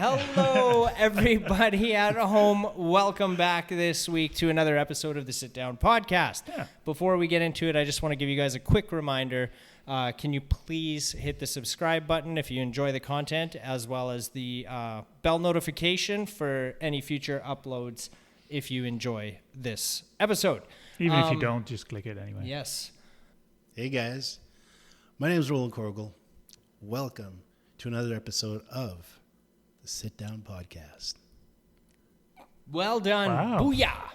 Hello, everybody at home. Welcome back this week to another episode of the Sit Down Podcast. Yeah. Before we get into it, I just want to give you guys a quick reminder. Can you please hit the subscribe button if you enjoy the content, as well as the bell notification for any future uploads if you enjoy this episode. Even if you don't, just click it anyway. Yes. Hey guys, my name is Roland Corrigal. Welcome to another episode of the Sit Down Podcast. Well done. Wow. Booyah.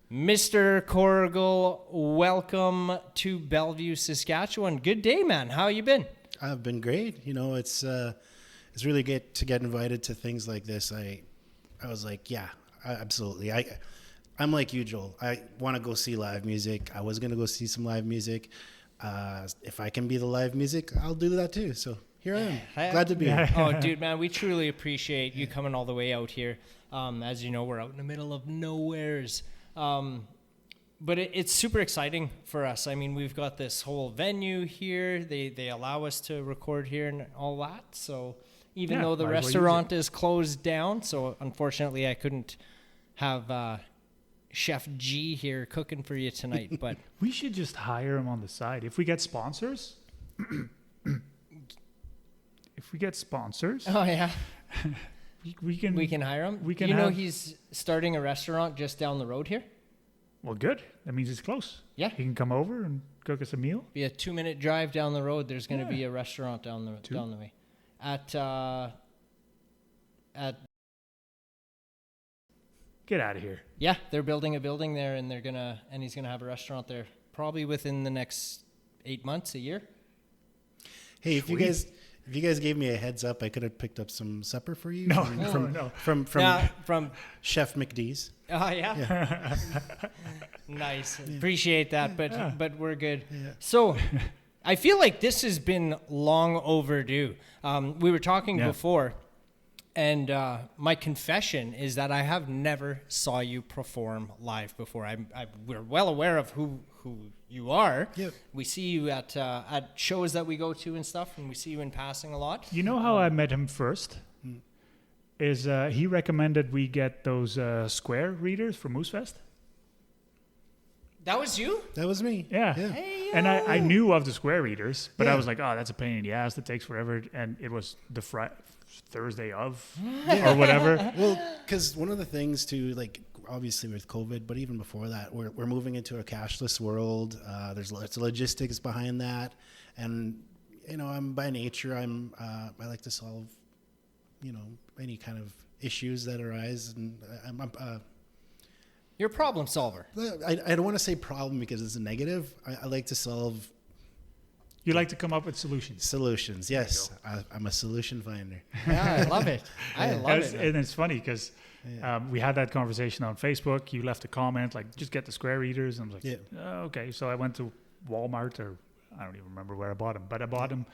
Mr. Corrigal, welcome to Bellevue, Saskatchewan. Good day, man. How you been? I've been great. You know, it's really good to get invited to things like this. I was like, yeah, absolutely. I'm like you, Joel. I want to go see live music. I was going to go see some live music. If I can be the live music, I'll do that too. So here I am. Glad to be here. Oh, dude, man, we truly appreciate you coming all the way out here. As you know, we're out in the middle of nowheres. But it's super exciting for us. I mean, we've got this whole venue here. They allow us to record here and all that. So even though the restaurant is closed down, so unfortunately I couldn't have Chef G here cooking for you tonight. But We should just hire him on the side. If we get sponsors, oh yeah, we can hire him. We can. You know, he's starting a restaurant just down the road here. Well, good. That means it's close. Yeah. He can come over and cook us a meal. Be a 2-minute drive down the road. There's going to be a restaurant down the way. At Get out of here. yeah, they're building a building there, and he's gonna have a restaurant there probably within the next 8 months, a year. Hey, if you guys gave me a heads up, I could have picked up some supper for you. No. From Chef McDee's. Oh yeah. Nice. Appreciate that, but we're good. Yeah. So I feel like this has been long overdue. We were talking before, and my confession is that I have never saw you perform live before. We're well aware of who you are. Yep. We see you at shows that we go to and stuff, and we see you in passing a lot. You know how I met him first? Is he recommended we get those square readers for Moosefest? That was you? That was me. Yeah. Hey, And I knew of the square readers, but Yeah. I was like, oh, that's a pain in the ass. That takes forever. And it was the Thursday of or whatever. Well, because one of the things too, like obviously with COVID, but even before that, we're moving into a cashless world. There's lots of logistics behind that, and you know, I'm by nature, I like to solve, you know, any kind of issues that arise, and You're a problem solver. I don't want to say problem because it's a negative. I like to solve. You like to come up with solutions. Solutions, yes. I'm a solution finder. Yeah, I love it. I love it. And it's funny because we had that conversation on Facebook. You left a comment like, just get the square readers. And I was like, oh, okay. So I went to Walmart, or I don't even remember where I bought them, but I bought them.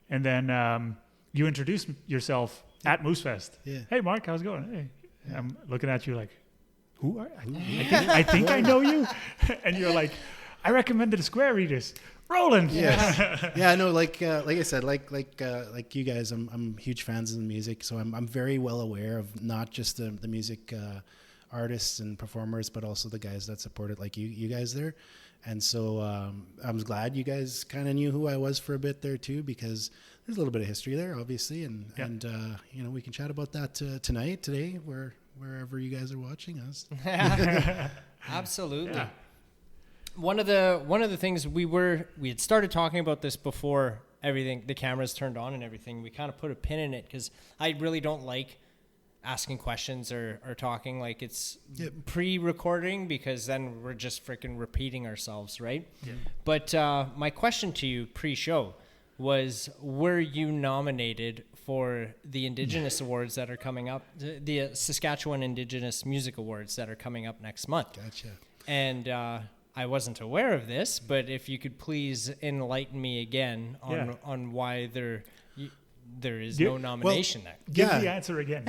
And then you introduced yourself at Moosefest. Yeah. Hey, Mark, how's it going? Hey. Yeah. I'm looking at you like, who are I think I know you. And you're like, I recommended the square readers. Roland. Yes. Yeah, I know. Like I said, like you guys, I'm huge fans of the music, so I'm very well aware of not just the music artists and performers, but also the guys that support it, like you guys there. And so I'm glad you guys kind of knew who I was for a bit there too, because there's a little bit of history there, obviously, and you know, we can chat about that today, wherever you guys are watching us. Absolutely. Yeah. One of the things we had started talking about this before everything, the cameras turned on and everything. We kind of put a pin in it because I really don't like asking questions or talking like it's pre-recording, because then we're just freaking repeating ourselves, right? Yeah. But my question to you pre-show was, were you nominated for the Indigenous Awards that are coming up, the Saskatchewan Indigenous Music Awards that are coming up next month? Gotcha. And I wasn't aware of this, but if you could please enlighten me again on why there is no nomination there. Give the answer again.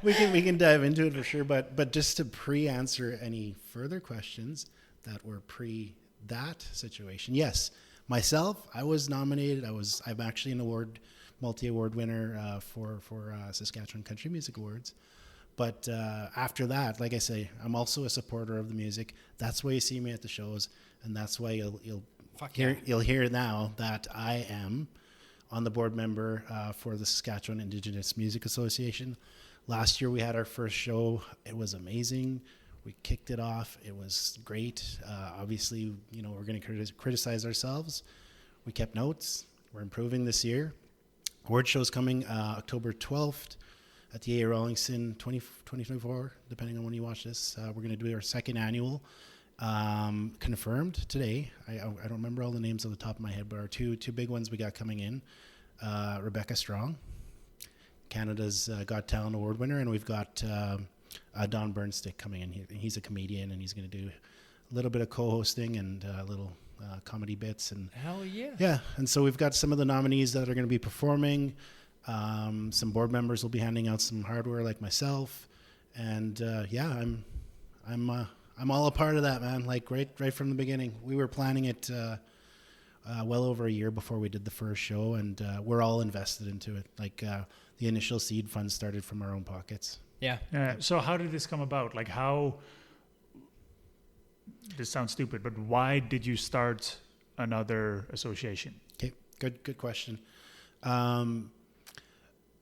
we can dive into it for sure, but just to pre-answer any further questions that were pre that situation, yes, myself, I was nominated. I'm actually an multi-award winner for Saskatchewan Country Music Awards. But after that, like I say, I'm also a supporter of the music. That's why you see me at the shows, and that's why you'll hear now that I am on the board member for the Saskatchewan Indigenous Music Association. Last year we had our first show. It was amazing. We kicked it off. It was great. Obviously, we're going to criticize ourselves. We kept notes. We're improving this year. Award show's coming October 12th at the A. Rawlingson 2024, depending on when you watch this. We're going to do our second annual. Confirmed today. I don't remember all the names off the top of my head, but our two big ones we got coming in. Rebecca Strong, Canada's Got Talent Award winner, and we've got Don Burnstick coming in. He's a comedian, and he's going to do a little bit of co-hosting and little comedy bits. And hell yeah. Yeah, and so we've got some of the nominees that are going to be performing. Some board members will be handing out some hardware, like myself, and I'm all a part of that, man. Like right from the beginning, we were planning it well over a year before we did the first show, and we're all invested into it. Like the initial seed funds started from our own pockets. Yeah. So how did this come about? Like how? This sounds stupid, but why did you start another association? Okay, good question.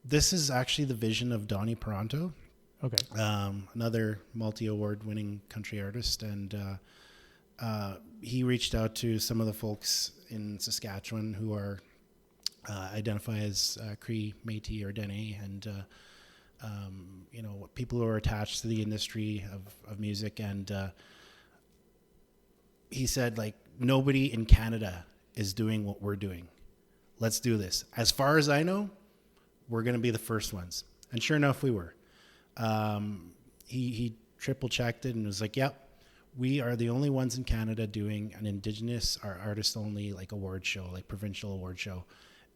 This is actually the vision of Donnie Peranto. Okay. Another multi-award winning country artist, and he reached out to some of the folks in Saskatchewan who are identify as Cree, Métis, or Dene, and people who are attached to the industry of music. And he said, like, nobody in Canada is doing what we're doing. Let's do this. As far as I know, we're going to be the first ones. And sure enough, we were. He triple checked it and was like, yep, we are the only ones in Canada doing an Indigenous or artist only like award show, like provincial award show.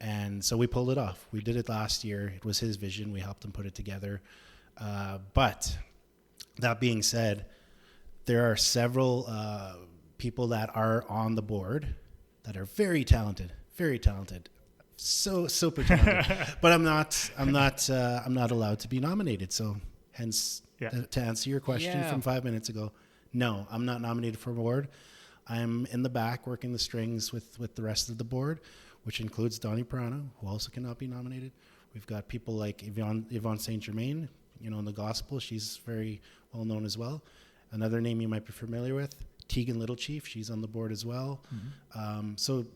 And so we pulled it off. We did it last year. It was his vision. We helped him put it together. But that being said, there are several people that are on the board that are very talented, so super talented. But I'm not allowed to be nominated. So hence, to answer your question from 5 minutes ago, no, I'm not nominated for an award. I'm in the back working the strings with the rest of the board, which includes Donnie Peranto, who also cannot be nominated. We've got people like Yvonne St. Germain, in the gospel. She's very well known as well. Another name you might be familiar with, Tegan Littlechief. She's on the board as well. Mm-hmm. So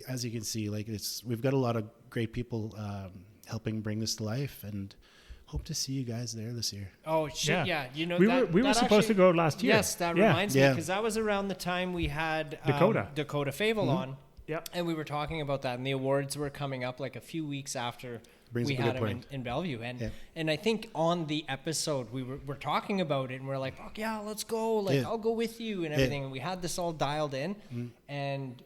as you can see, like we've got a lot of great people helping bring this to life, and hope to see you guys there this year. Oh shit! Yeah, we were supposed to go last year. Yes, that reminds me, because that was around the time we had Dakota Fable on. Yep. And we were talking about that, and the awards were coming up like a few weeks after we had him in Bellevue. And I think on the episode we're talking about it, and we're like, "Fuck yeah, let's go! Like I'll go with you and everything." And we had this all dialed in, and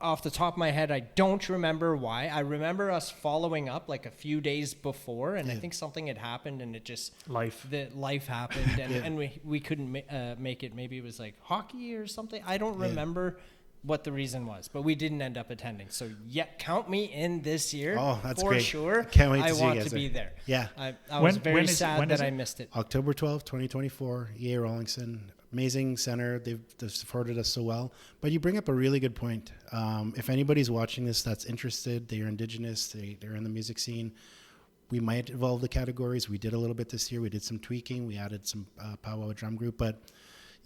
off the top of my head, I don't remember why. I remember us following up like a few days before, and I think something had happened, and it just life happened, and we couldn't make it. Maybe it was like hockey or something. I don't remember what the reason was, but we didn't end up attending. So count me in this year. Oh, that's for great. Sure. Can't wait to I see want you guys to be there. Yeah. I was very sad that I missed it. October 12th, 2024, EA Rawlingson. Amazing center. They've supported us so well. But you bring up a really good point. If anybody's watching this that's interested, they're Indigenous, they're in the music scene, we might evolve the categories. We did a little bit this year. We did some tweaking. We added some powwow drum group, but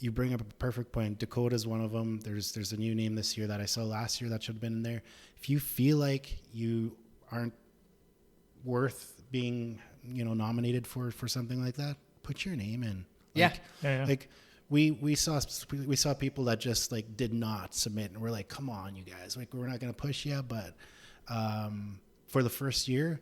you bring up a perfect point. Dakota's one of them. There's a new name this year that I saw last year that should have been in there. If you feel like you aren't worth being, nominated for something like that, put your name in. Like we saw people that just like did not submit, and we're like, come on, you guys, like we're not gonna push you. But for the first year,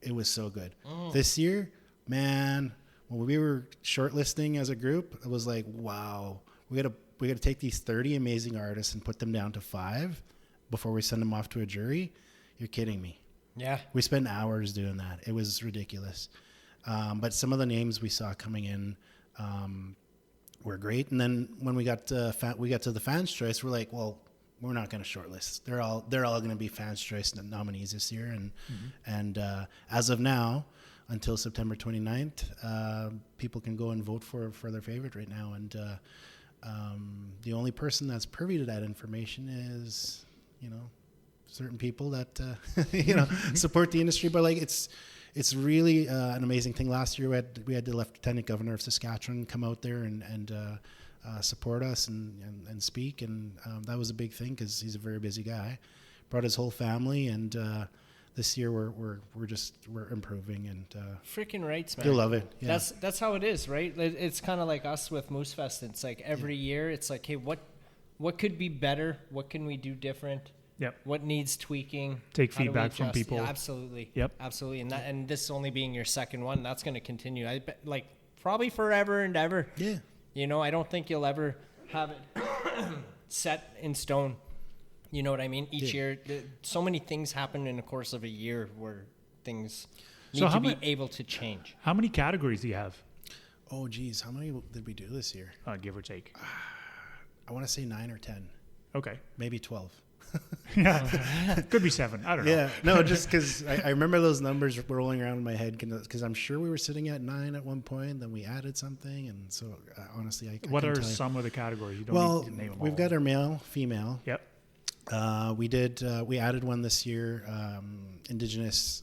it was so good. This year, man. When we were shortlisting as a group, it was like, wow, we're to take these 30 amazing artists and put them down to 5 before we send them off to a jury. You're kidding me. Yeah. We spent hours doing that. It was ridiculous. But some of the names we saw coming in were great. And then when we got to the Fans' Choice, we're like, well, we're not going to shortlist. They're all going to be Fans' Choice nominees this year. And as of now, until September 29th, people can go and vote for their favorite right now. And the only person that's privy to that information is, certain people that support the industry. But like it's really an amazing thing. Last year we had the Lieutenant Governor of Saskatchewan come out there and support us and speak, and that was a big thing because he's a very busy guy. Brought his whole family, and this year we're improving, and freaking rights, man. You'll love it. Yeah. That's how it is, right? It's kind of like us with Moose Fest. It's like every year, it's like, hey, what could be better? What can we do different? Yep. What needs tweaking? Take feedback from people. Yeah, absolutely. Yep. Absolutely. And this only being your second one, that's going to continue. I bet, like probably forever and ever. Yeah. I don't think you'll ever have it set in stone. You know what I mean? Each year, so many things happen in the course of a year where things need to be able to change. How many categories do you have? Oh, geez. How many did we do this year? Give or take. I want to say 9 or 10. Okay. Maybe 12. Yeah. Could be 7. I don't know. Yeah. No, just because I remember those numbers rolling around in my head because I'm sure we were sitting at 9 at one point. Then we added something. And so, honestly, I What couldn't are tell you. some of the categories? You don't need to name them all. We've got our male, female. Yep. We added one this year, Indigenous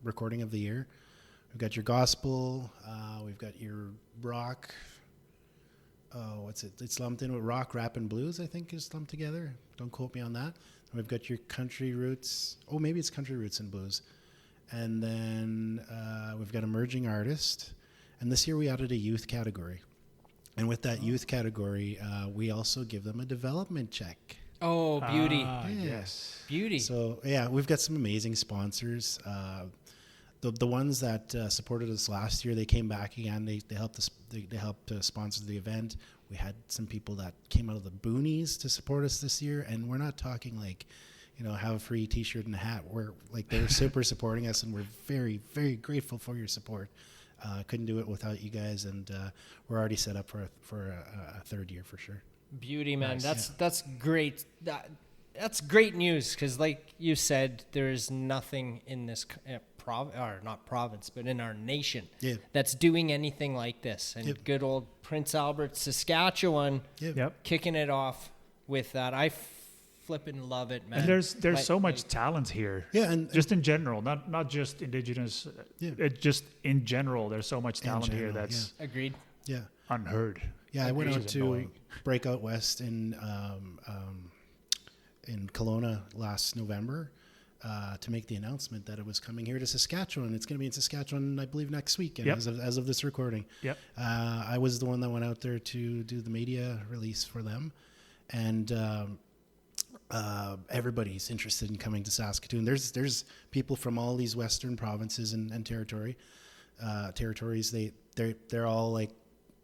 recording of the year. We've got your gospel. We've got your rock. Oh, what's it? It's lumped in with rock, rap, and blues, I think, is lumped together. Don't quote me on that. And we've got your country roots. Oh, maybe it's country roots and blues. And then we've got emerging artist. And this year we added a youth category. And with that youth category, we also give them a development check. Oh, beauty. Yes. Beauty. So, yeah, we've got some amazing sponsors. The ones that supported us last year, they came back again. They helped us. They helped sponsor the event. We had some people that came out of the boonies to support us this year, and we're not talking like, have a free T-shirt and a hat. We're like they're super supporting us, and we're very, very grateful for your support. Couldn't do it without you guys, and we're already set up for a third year for sure. Beauty, man. Nice. That's great. That's great news because, like you said, there is nothing in this not province, but in our nation that's doing anything like this. And good old Prince Albert, Saskatchewan, kicking it off with that. I flipping love it, man. And there's so much talent here. Yeah, and just in general, not just Indigenous. Just in general, there's so much talent here that's agreed. Yeah, unheard. Yeah, I went out to Breakout West in Kelowna last November to make the announcement that it was coming here to Saskatchewan. It's going to be in Saskatchewan, I believe, next weekend as of this recording. Yep. I was the one that went out there to do the media release for them, and everybody's interested in coming to Saskatoon. There's people from all these western provinces and territories. They're all like,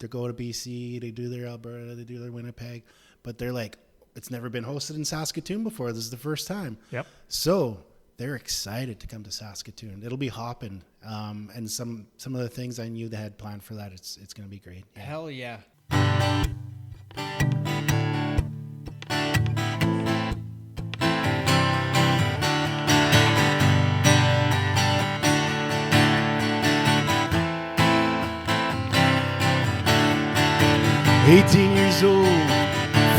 they go to BC, they do their Alberta, they do their Winnipeg, but they're like, it's never been hosted in Saskatoon before. This is the first time. Yep. So they're excited to come to Saskatoon. It'll be hopping. And some of the things I knew they had planned for that, it's going to be great. Yeah. Hell yeah. 18 years old,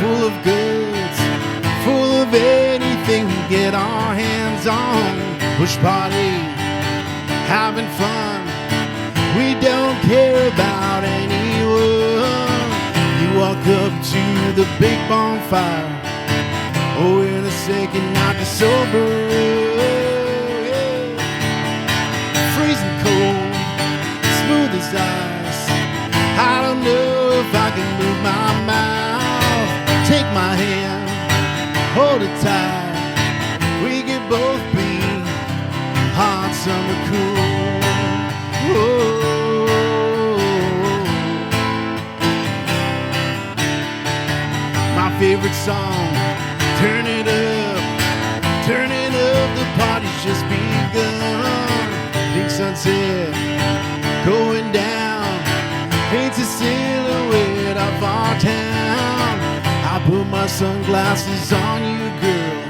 full of goods, full of anything we get our hands on. Bush party, having fun, we don't care about anyone. You walk up to the big bonfire, oh, in a second not to sober. Freezing cold, smooth as ice, I don't know if I can move my mouth. Take my hand, hold it tight. We could both be hot summer cool. Turning up, the party's just begun. Pink sunset going down, paints a silhouette of our town. I put my sunglasses on you, girl,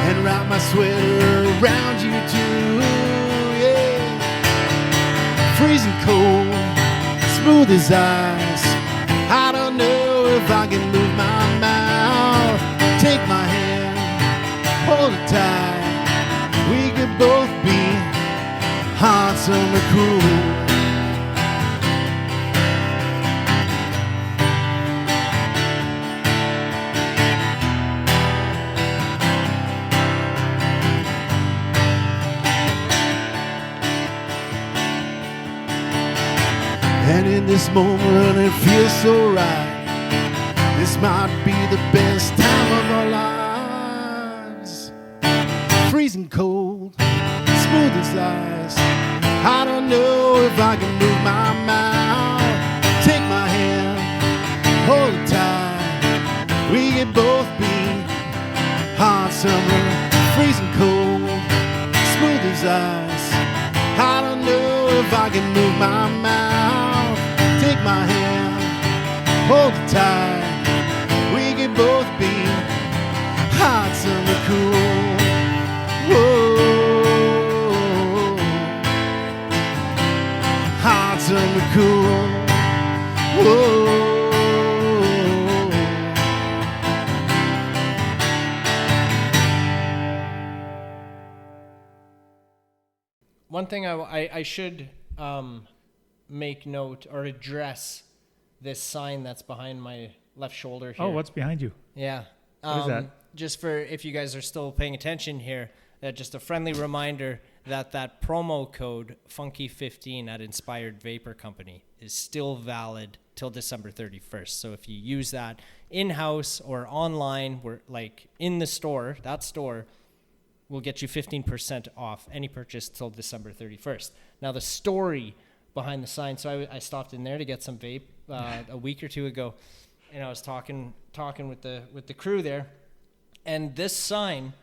and wrap my sweater around you too, yeah. Freezing cold, smooth as ice. I don't know if I can move my mouth. Take my hand, hold it tight. We could both be hot summer cool. And in this moment it feels so right. This might be the best time of our lives. Freezing cold, smooth as ice. I don't know if I can move my mouth. Take my hand, hold it tight. We can both be hot summer. Freezing cold, smooth as ice. I don't know if I can move my mouth. Take my hand, hold it tight. We can both be hot summer cool. Whoa, hot summer cool. Whoa. One thing I should make note or address this sign that's behind my left shoulder here. Oh, what's behind you? Yeah. What is that? Just for if you guys are still paying attention here, just a friendly reminder that promo code Funky15 at Inspired Vapor Company is still valid till December 31st. So if you use that in-house or online, we're like in the store, that store will get you 15% off any purchase till December 31st. Now the story behind the sign, so I stopped in there to get some vape a week or two ago, and I was talking with the crew there, and this sign,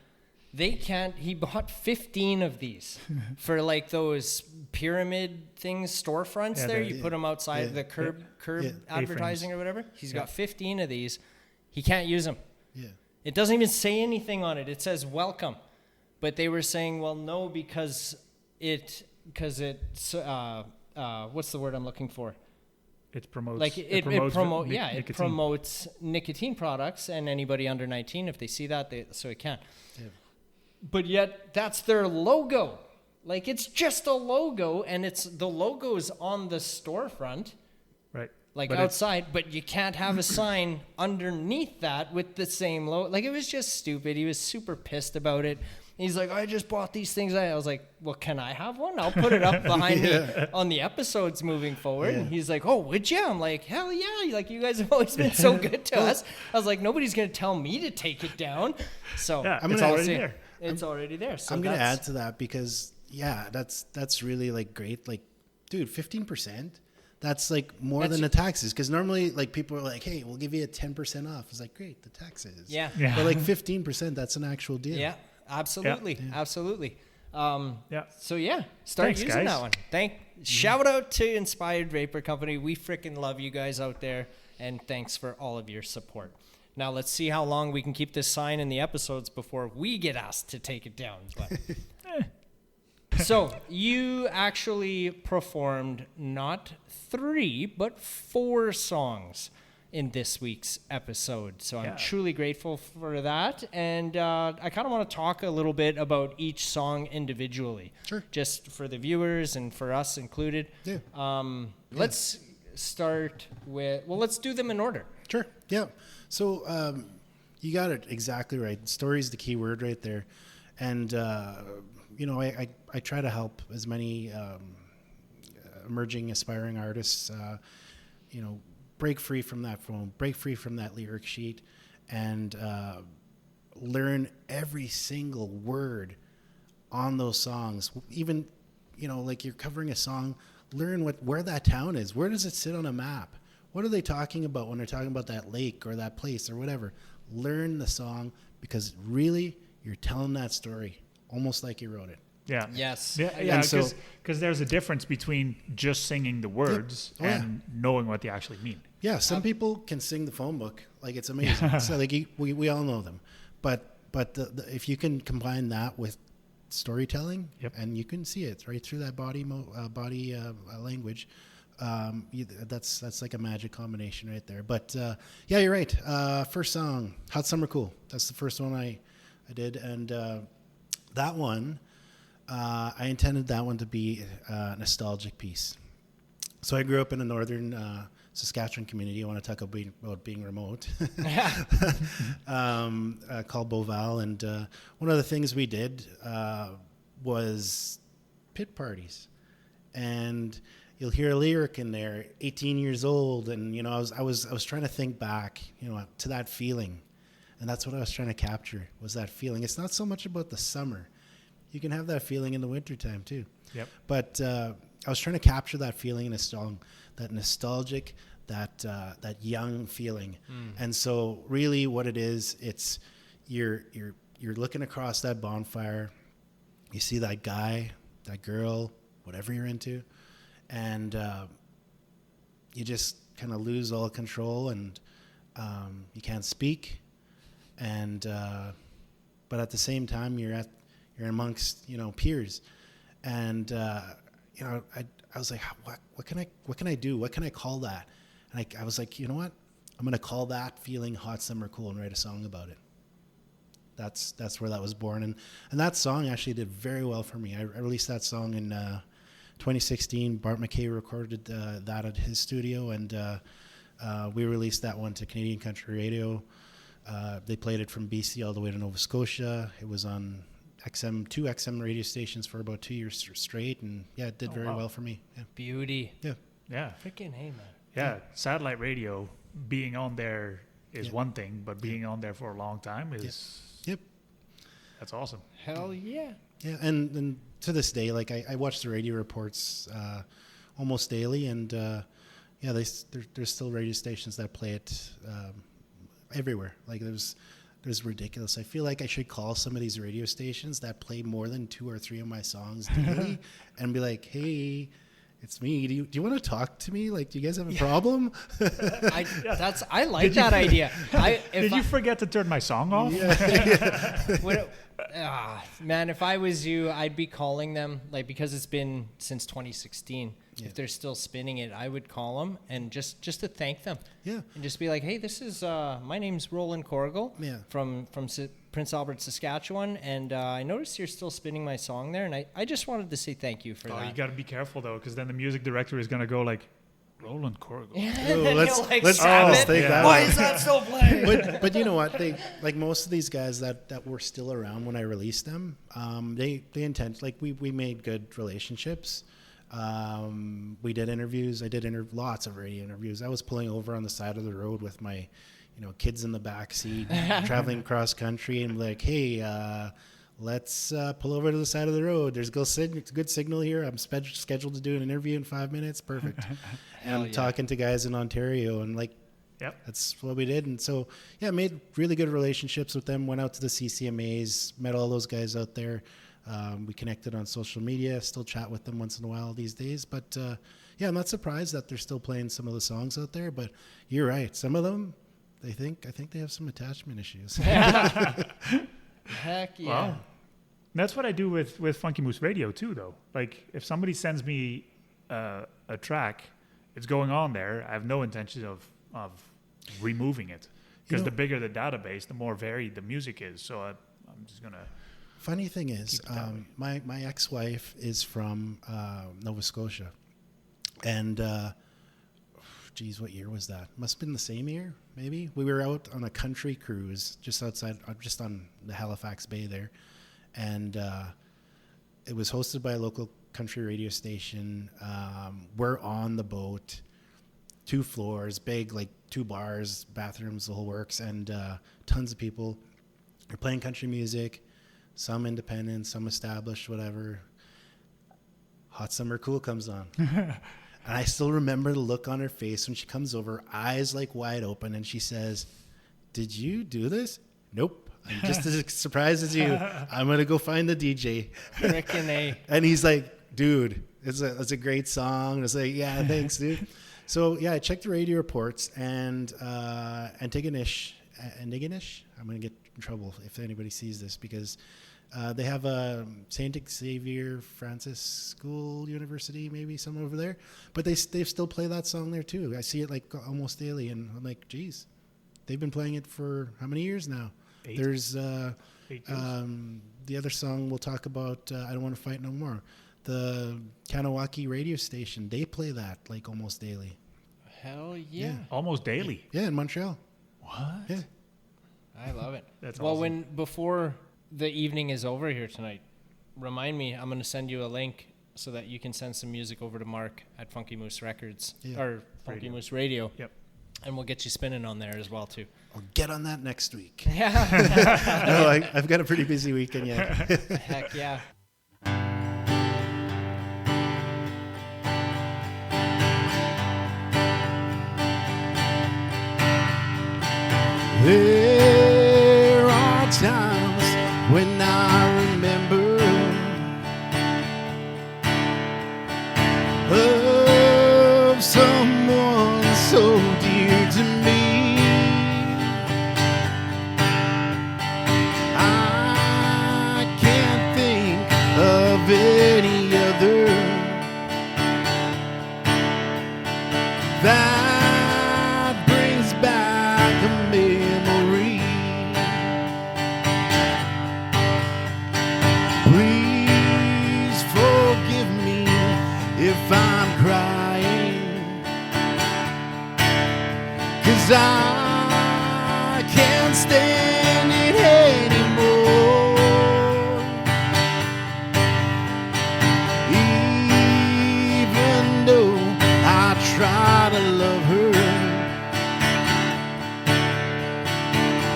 he bought 15 of these for like those pyramid things, storefronts there. You put them outside the curb advertising or whatever. He's got 15 of these. He can't use them. Yeah. It doesn't even say anything on it. It says welcome. But they were saying, well, no, because it's what's the word I'm looking for? It promotes. Like it promotes nicotine products, and anybody under 19, if they see that, so it can't. Yeah. But yet that's their logo. Like it's just a logo, and the logo's on the storefront. Right. Like but outside, but you can't have a sign underneath that with the same logo. Like it was just stupid. He was super pissed about it. He's like, I just bought these things. I was like, well, can I have one? I'll put it up behind me on the episodes moving forward. Yeah. And he's like, oh, would you? I'm like, hell yeah. Like, you guys have always been so good to us. I was like, nobody's going to tell me to take it down. So it's already there. It's already there. So I'm going to add to that because, that's really like great. Like, dude, 15%. That's like more than the taxes. Because normally, like, people are like, hey, we'll give you a 10% off. It's like, great, the taxes. Yeah. But like 15%, that's an actual deal. Yeah. Absolutely. Yeah. Absolutely. So start using guys. That one. Shout out to Inspired Vapor Company. We freaking love you guys out there, and thanks for all of your support. Now let's see how long we can keep this sign in the episodes before we get asked to take it down. But so you actually performed not 3 but 4 songs in this week's episode. So I'm truly grateful for that. And I kind of want to talk a little bit about each song individually. Sure. Just for the viewers and for us included. Yeah. Let's start with, let's do them in order. Sure. Yeah. So you got it exactly right. Story is the key word right there. And, I try to help as many emerging, aspiring artists, break free from that phone, break free from that lyric sheet, and learn every single word on those songs. Even, like you're covering a song, learn where that town is. Where does it sit on a map? What are they talking about when they're talking about that lake or that place or whatever? Learn the song, because really you're telling that story almost like you wrote it. Yeah. Yes. Yeah. And so- Because there's a difference between just singing the words Oh, yeah. and knowing what they actually mean. Yeah, some people can sing the phone book, like it's amazing. So like we all know them, but if you can combine that with storytelling, Yep. and you can see it right through that body language, that's like a magic combination right there. But yeah, you're right. First song, Hot Summer Cool. That's the first one I did, and that one I intended that one to be a nostalgic piece. So I grew up in a northern Saskatchewan community. I want to talk about being remote, called Beauval. And one of the things we did was pit parties. And you'll hear a lyric in there, 18 years old. And, you know, I was trying to think back, you know, to that feeling. And that's what I was trying to capture, was that feeling. It's not so much about the summer. You can have that feeling in the wintertime too. Yep. But I was trying to capture that feeling in a song, that nostalgic, that young feeling. And so really what it is, it's you're looking across that bonfire, you see that guy, that girl, whatever you're into, and you just kind of lose all control, and you can't speak, and but at the same time you're amongst, you know, peers, and you know, I was like, what can I do? What can I call that? And I was like, you know what? I'm going to call that feeling Hot Summer Cool and write a song about it. That's where that was born. And that song actually did very well for me. I released that song in 2016. Bart McKay recorded that at his studio, and we released that one to Canadian Country Radio. They played it from BC all the way to Nova Scotia. It was on two XM radio stations for about 2 years straight, and yeah, it did very well for me. Yeah. Beauty. Yeah. Freaking hey, man. Yeah. Satellite radio, being on there is one thing, but being on there for a long time is... Yep. That's awesome. Hell yeah. Yeah, and to this day, like I watch the radio reports almost daily, and yeah, there's still radio stations that play it everywhere. Like there's ridiculous. I feel like I should call some of these radio stations that play more than 2 or 3 of my songs daily and be like, hey, it's me. Do you want to talk to me? Like, do you guys have a problem? I like that idea. Did you forget to turn my song off? Man, if I was you, I'd be calling them, like, because it's been since 2016. Yeah. If they're still spinning it, I would call them and just to thank them. Yeah. And just be like, hey, this is my name's Roland Corrigal. Yeah. From Prince Albert, Saskatchewan, and I noticed you're still spinning my song there, and I just wanted to say thank you for that. You got to be careful though, because then the music director is gonna go like, Roland Corrigal. Ooh, let's take that. Why is that still playing? But you know what? They, like most of these guys that were still around when I released them, they intend, like we made good relationships. We did interviews. I did lots of radio interviews. I was pulling over on the side of the road with my, you know, kids in the back seat, traveling cross country, and like, hey, let's pull over to the side of the road. There's good signal here. I'm scheduled to do an interview in 5 minutes. Perfect. And I'm talking to guys in Ontario, and like, that's what we did. And so, yeah, made really good relationships with them. Went out to the CCMAs, met all those guys out there. We connected on social media. Still chat with them once in a while these days. But yeah, I'm not surprised that they're still playing some of the songs out there. But you're right. Some of them, I think they have some attachment issues. Heck yeah. Wow. That's what I do with Funky Moose Radio too, though. Like, if somebody sends me a track, it's going on there. I have no intention of removing it, because the bigger the database, the more varied the music is. So I'm just gonna. Funny thing is, my ex-wife is from Nova Scotia, and geez, what year was that? Must have been the same year, maybe. We were out on a country cruise just on the Halifax Bay there, and it was hosted by a local country radio station. We're on the boat, 2 floors, big, like 2 bars, bathrooms, the whole works, and tons of people. They're playing country music, some independent, some established, whatever. Hot Summer Cool comes on. And I still remember the look on her face when she comes over, eyes like wide open, and she says, "Did you do this?" "Nope, I'm just as surprised as you. I'm going to go find the DJ. Frickin' A. And he's like, dude, it's a great song. It's like, yeah, thanks, dude. So yeah, I checked the radio reports and Antigonish. I'm going to get in trouble if anybody sees this because they have a St. Xavier Francis School University, maybe somewhere over there. But they still play that song there too. I see it like almost daily, and I'm like, geez, they've been playing it for how many years now? 8. There's 8 years. the other song we'll talk about. I Don't Want to Fight No More. The Kanawaki radio station, they play that like almost daily. Hell yeah. Almost daily. Yeah, in Montreal. What? Yeah. I love it. That's well, awesome. before the evening is over here tonight, remind me, I'm going to send you a link so that you can send some music over to Mark at Funky Moose Records or Funky Radio. Moose Radio. Yep. And we'll get you spinning on there as well too. I'll get on that next week. Yeah. No, I've got a pretty busy weekend yet. Heck yeah. There are times when I remember of someone so dear to me. I can't think of any other that brings back a memory. Please forgive me if I'm crying, 'cause I can't stand it anymore. Even though I try to love her,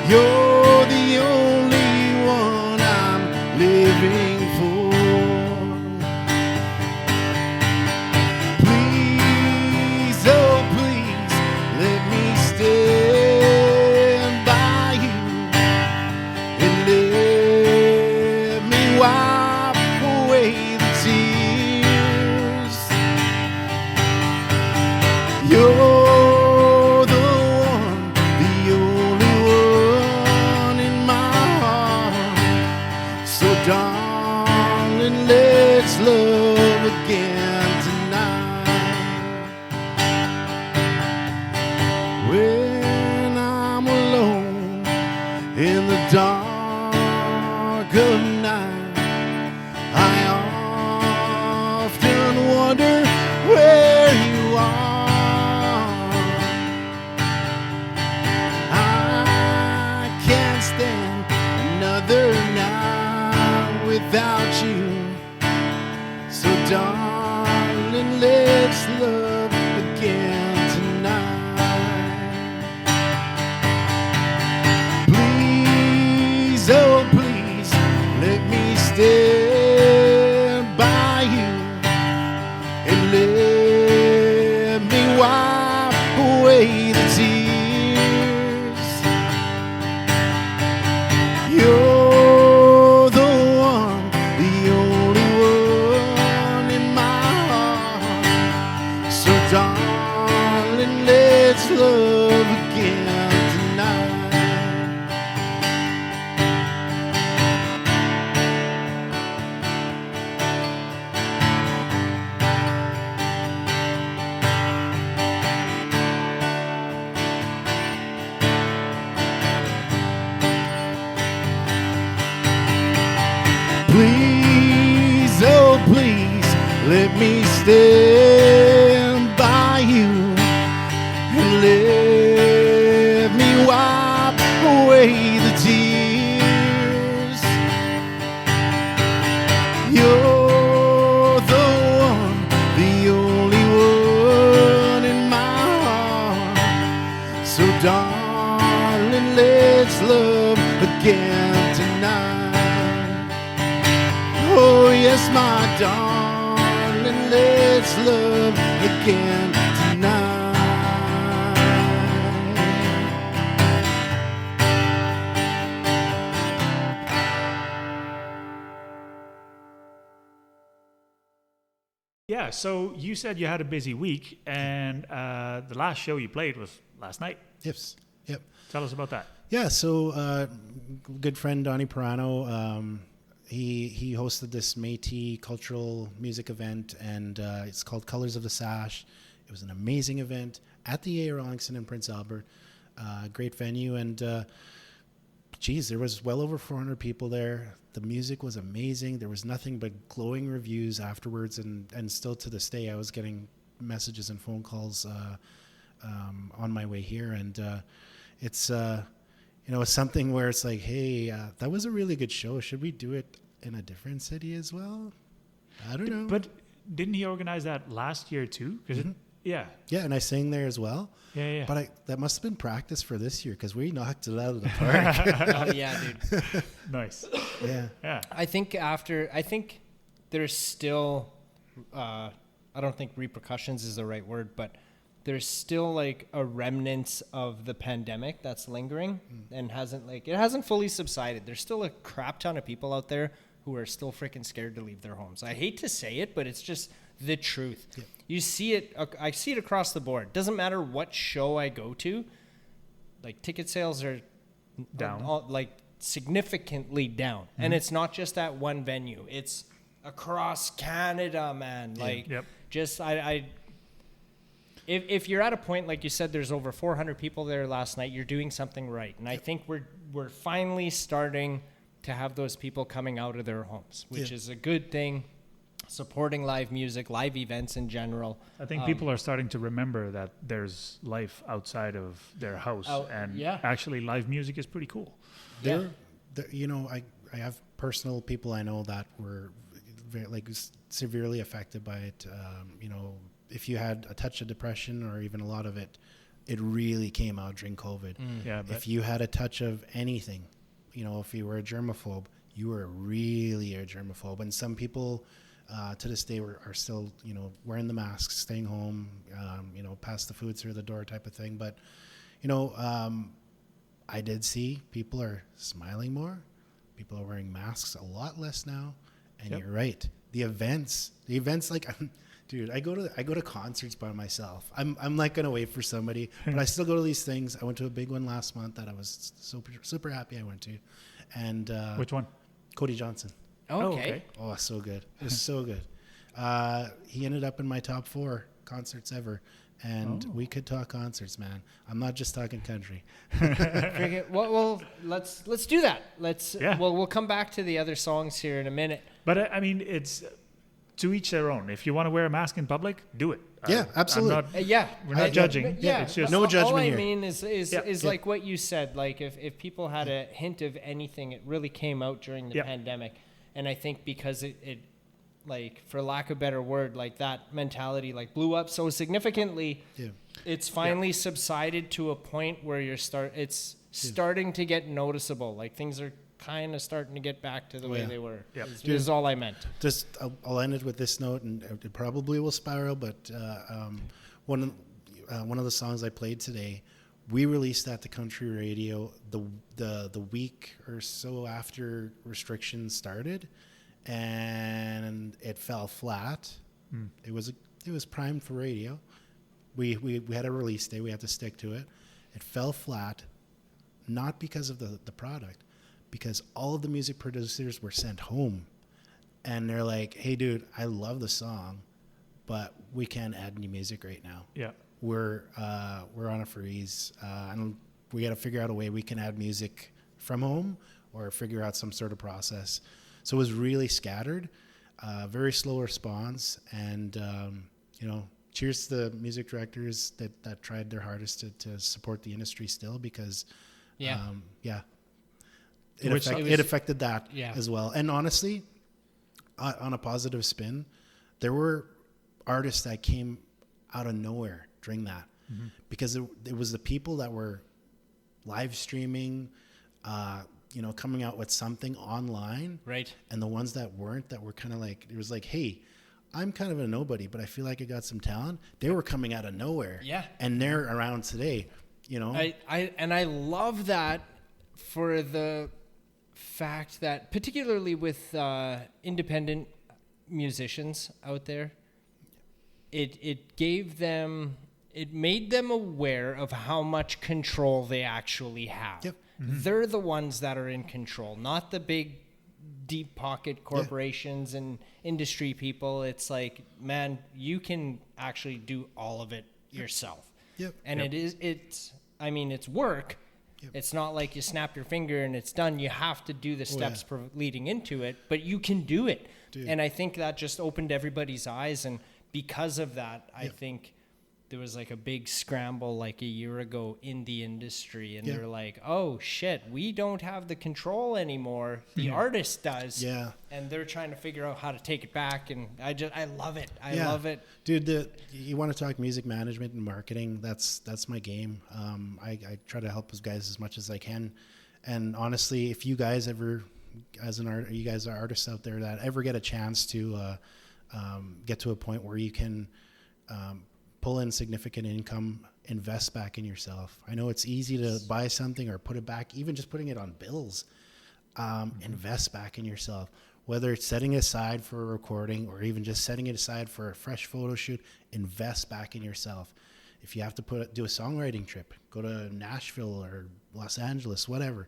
you're the only one I'm living for. Please, oh please, let me stand by you and let me wipe away the tears. You're the one, the only one in my heart. So darling, let's love again tonight. When I'm alone in the dark of night, I often wonder where you are. I can't stand another night without you. So darling, let's love again tonight. Please, oh please, let me stand by you and let me wipe away the tears. You're the one, the only one in my heart. So darling, let's love again tonight. Please, oh please, let me stand by you and let me wipe away the tears. You're the one, the only one in my heart. So darling, let's love again tonight. Oh yes, my darling, let's love again tonight. Yeah, so you said you had a busy week, and the last show you played was last night. Yes. Yep. Tell us about that. Yeah. So, good friend Donnie Pirano, he hosted this Métis cultural music event, and it's called Colors of the Sash. It was an amazing event at the A. Rawlingson in Prince Albert. Great venue, and geez, there was well over 400 people there. The music was amazing. There was nothing but glowing reviews afterwards, and still to this day, I was getting messages and phone calls on my way here, and it's it's something where it's like, hey, that was a really good show. Should we do it in a different city as well? I don't know. But didn't he organize that last year too? Yeah, and I sang there as well. Yeah. But that must have been practice for this year because we knocked it out of the park. Oh yeah, dude. Nice. Yeah. I think there's still, I don't think repercussions is the right word, but there's still like a remnants of the pandemic that's lingering and it hasn't fully subsided. There's still a crap ton of people out there who are still freaking scared to leave their homes. I hate to say it, but it's just the truth. Yeah. You see it. I see it across the board. Doesn't matter what show I go to. Like ticket sales are down, like significantly down, and it's not just at one venue. It's across Canada, man. Like just If you're at a point, like you said, there's over 400 people there last night, you're doing something right. And I think we're finally starting to have those people coming out of their homes, which is a good thing. Supporting live music, live events in general. I think people are starting to remember that there's life outside of their house, actually live music is pretty cool. I have personal people I know that were very, severely affected by it. If you had a touch of depression or even a lot of it, it really came out during COVID. If you had a touch of anything, if you were a germaphobe, you were really a germaphobe. And some people to this day are still, wearing the masks, staying home, pass the food through the door type of thing. But, I did see people are smiling more. People are wearing masks a lot less now. And you're right. The events like... Dude, I go to concerts by myself. I'm not gonna wait for somebody, but I still go to these things. I went to a big one last month that I was super happy I went to, and which one? Cody Johnson. Oh, okay. Oh, so good. It was so good. He ended up in my top 4 concerts ever, and we could talk concerts, man. I'm not just talking country. Well, let's do that. We'll come back to the other songs here in a minute. But I mean, it's. To each their own. If you want to wear a mask in public, do it. Yeah, absolutely. We're not judging. It's just no judgment here. All I mean is like what you said. Like if people had a hint of anything, it really came out during the pandemic. And I think because it like, for lack of a better word, like that mentality like blew up so significantly, it's finally subsided to a point where it's starting to get noticeable. Like things are kind of starting to get back to the way they were. Is all I meant. Just I'll end it with this note, and it probably will spiral. But one of the songs I played today, we released at the country radio the week or so after restrictions started, and it fell flat. It was primed for radio. We had a release day. We had to stick to it. It fell flat, not because of the product, because all of the music producers were sent home, and they're like, hey dude, I love the song, but we can't add any music right now. We're on a freeze, and we got to figure out a way we can add music from home or figure out some sort of process. So it was really scattered, very slow response, and cheers to the music directors that tried their hardest to support the industry still, because it affected that as well. And honestly, on a positive spin, there were artists that came out of nowhere during that, because it was the people that were live streaming, coming out with something online, right? And the ones that weren't, that were kind of like, it was like, hey, I'm kind of a nobody, but I feel like I got some talent. They were coming out of nowhere, and they're around today. I love that for the fact that, particularly with independent musicians out there, it gave them, it made them aware of how much control they actually have. Yep. They're the ones that are in control, not the big deep pocket corporations and industry people. It's like, man, you can actually do all of it yourself. Yep. And it's work. Yep. It's not like you snap your finger and it's done. You have to do the steps leading into it, but you can do it. Dude. And I think that just opened everybody's eyes. And because of that, I think there was like a big scramble like a year ago in the industry, and they're like, oh shit, we don't have the control anymore. The artist does. Yeah. And they're trying to figure out how to take it back. And I love it. I love it. Dude, you want to talk music management and marketing? That's my game. I try to help those guys as much as I can. And honestly, if you guys ever, you guys are artists out there that ever get a chance to get to a point where you can pull in significant income, invest back in yourself. I know it's easy to buy something or put it back, even just putting it on bills. Invest back in yourself, whether it's setting it aside for a recording or even just setting it aside for a fresh photo shoot. Invest back in yourself. If you have to do a songwriting trip, go to Nashville or Los Angeles, whatever,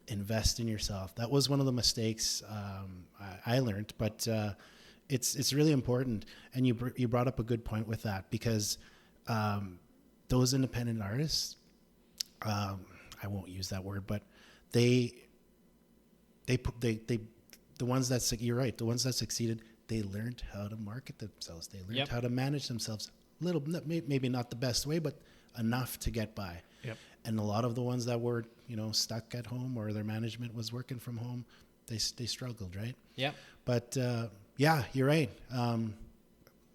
invest in yourself. That was one of the mistakes I learned, but it's really important. And you brought up a good point with that, because those independent artists, I won't use that word, but the ones that, you're right, the ones that succeeded, they learned how to market themselves. They learned how to manage themselves maybe not the best way, but enough to get by. Yep. And a lot of the ones that were, stuck at home, or their management was working from home, they struggled, right? Yeah. But yeah, you're right.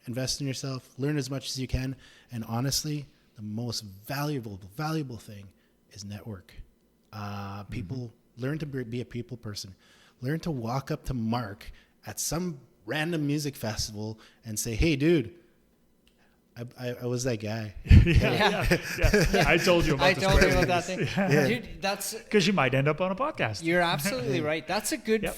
Invest in yourself, learn as much as you can, and honestly, the most valuable thing is network. People learn to be a people person. Learn to walk up to Mark at some random music festival and say, "Hey, dude, I was that guy." Yeah. I told you about that thing. Yeah. Dude, that's because you might end up on a podcast. You're absolutely right. That's a good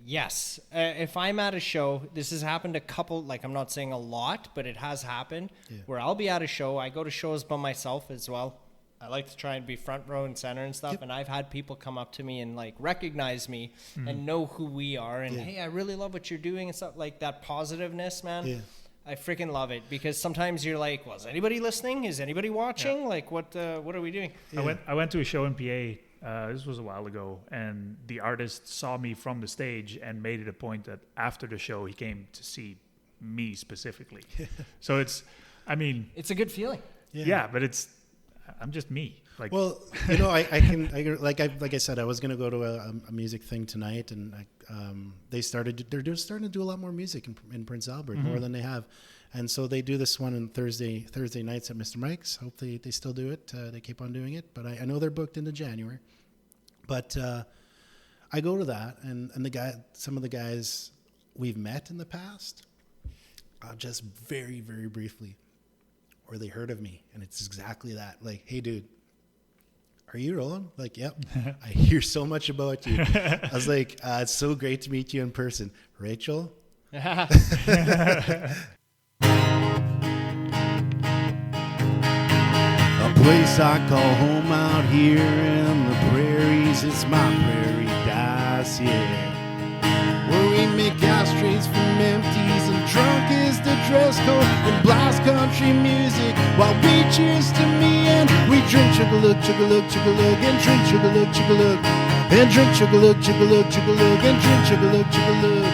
yes. If I'm at a show, this has happened a couple, I'm not saying a lot, but it has happened where I'll be at a show. I go to shows by myself as well. I like to try and be front row and center and stuff. Yep. And I've had people come up to me and recognize me and know who we are. And hey, I really love what you're doing and stuff, like that positiveness, man. Yeah. I freaking love it, because sometimes you're like, well, is anybody listening? Is anybody watching? Yeah. What are we doing? Yeah. I went to a show in PA. This was a while ago, and the artist saw me from the stage and made it a point that after the show he came to see me specifically. So it's a good feeling. Yeah, but I'm just me. I can like I said, I was gonna go to a music thing tonight, and they're starting to do a lot more music in Prince Albert, more than they have, and so they do this one on Thursday nights at Mr. Mike's. Hopefully they still do it. They keep on doing it, but I know they're booked into January. But I go to that, and some of the guys we've met in the past, just very, very briefly, or they heard of me, and it's exactly that. Like, hey, dude, are you Roland? Like, yep. I hear so much about you. I was like, it's so great to meet you in person. Rachel? A place I call home out here in the prairies. It's my Prairiedise, yeah. Where we make ashtrays from empties, and drunk is the dress code, and blast country music while we cheers to me, and we drink chug-a-look, chug-a-look, chug-a-look, and drink chug-a-look, chug-a-look, and drink chug-a-look, chug-a-look, chug-a-look, and drink chug-a-look, chug-a-look.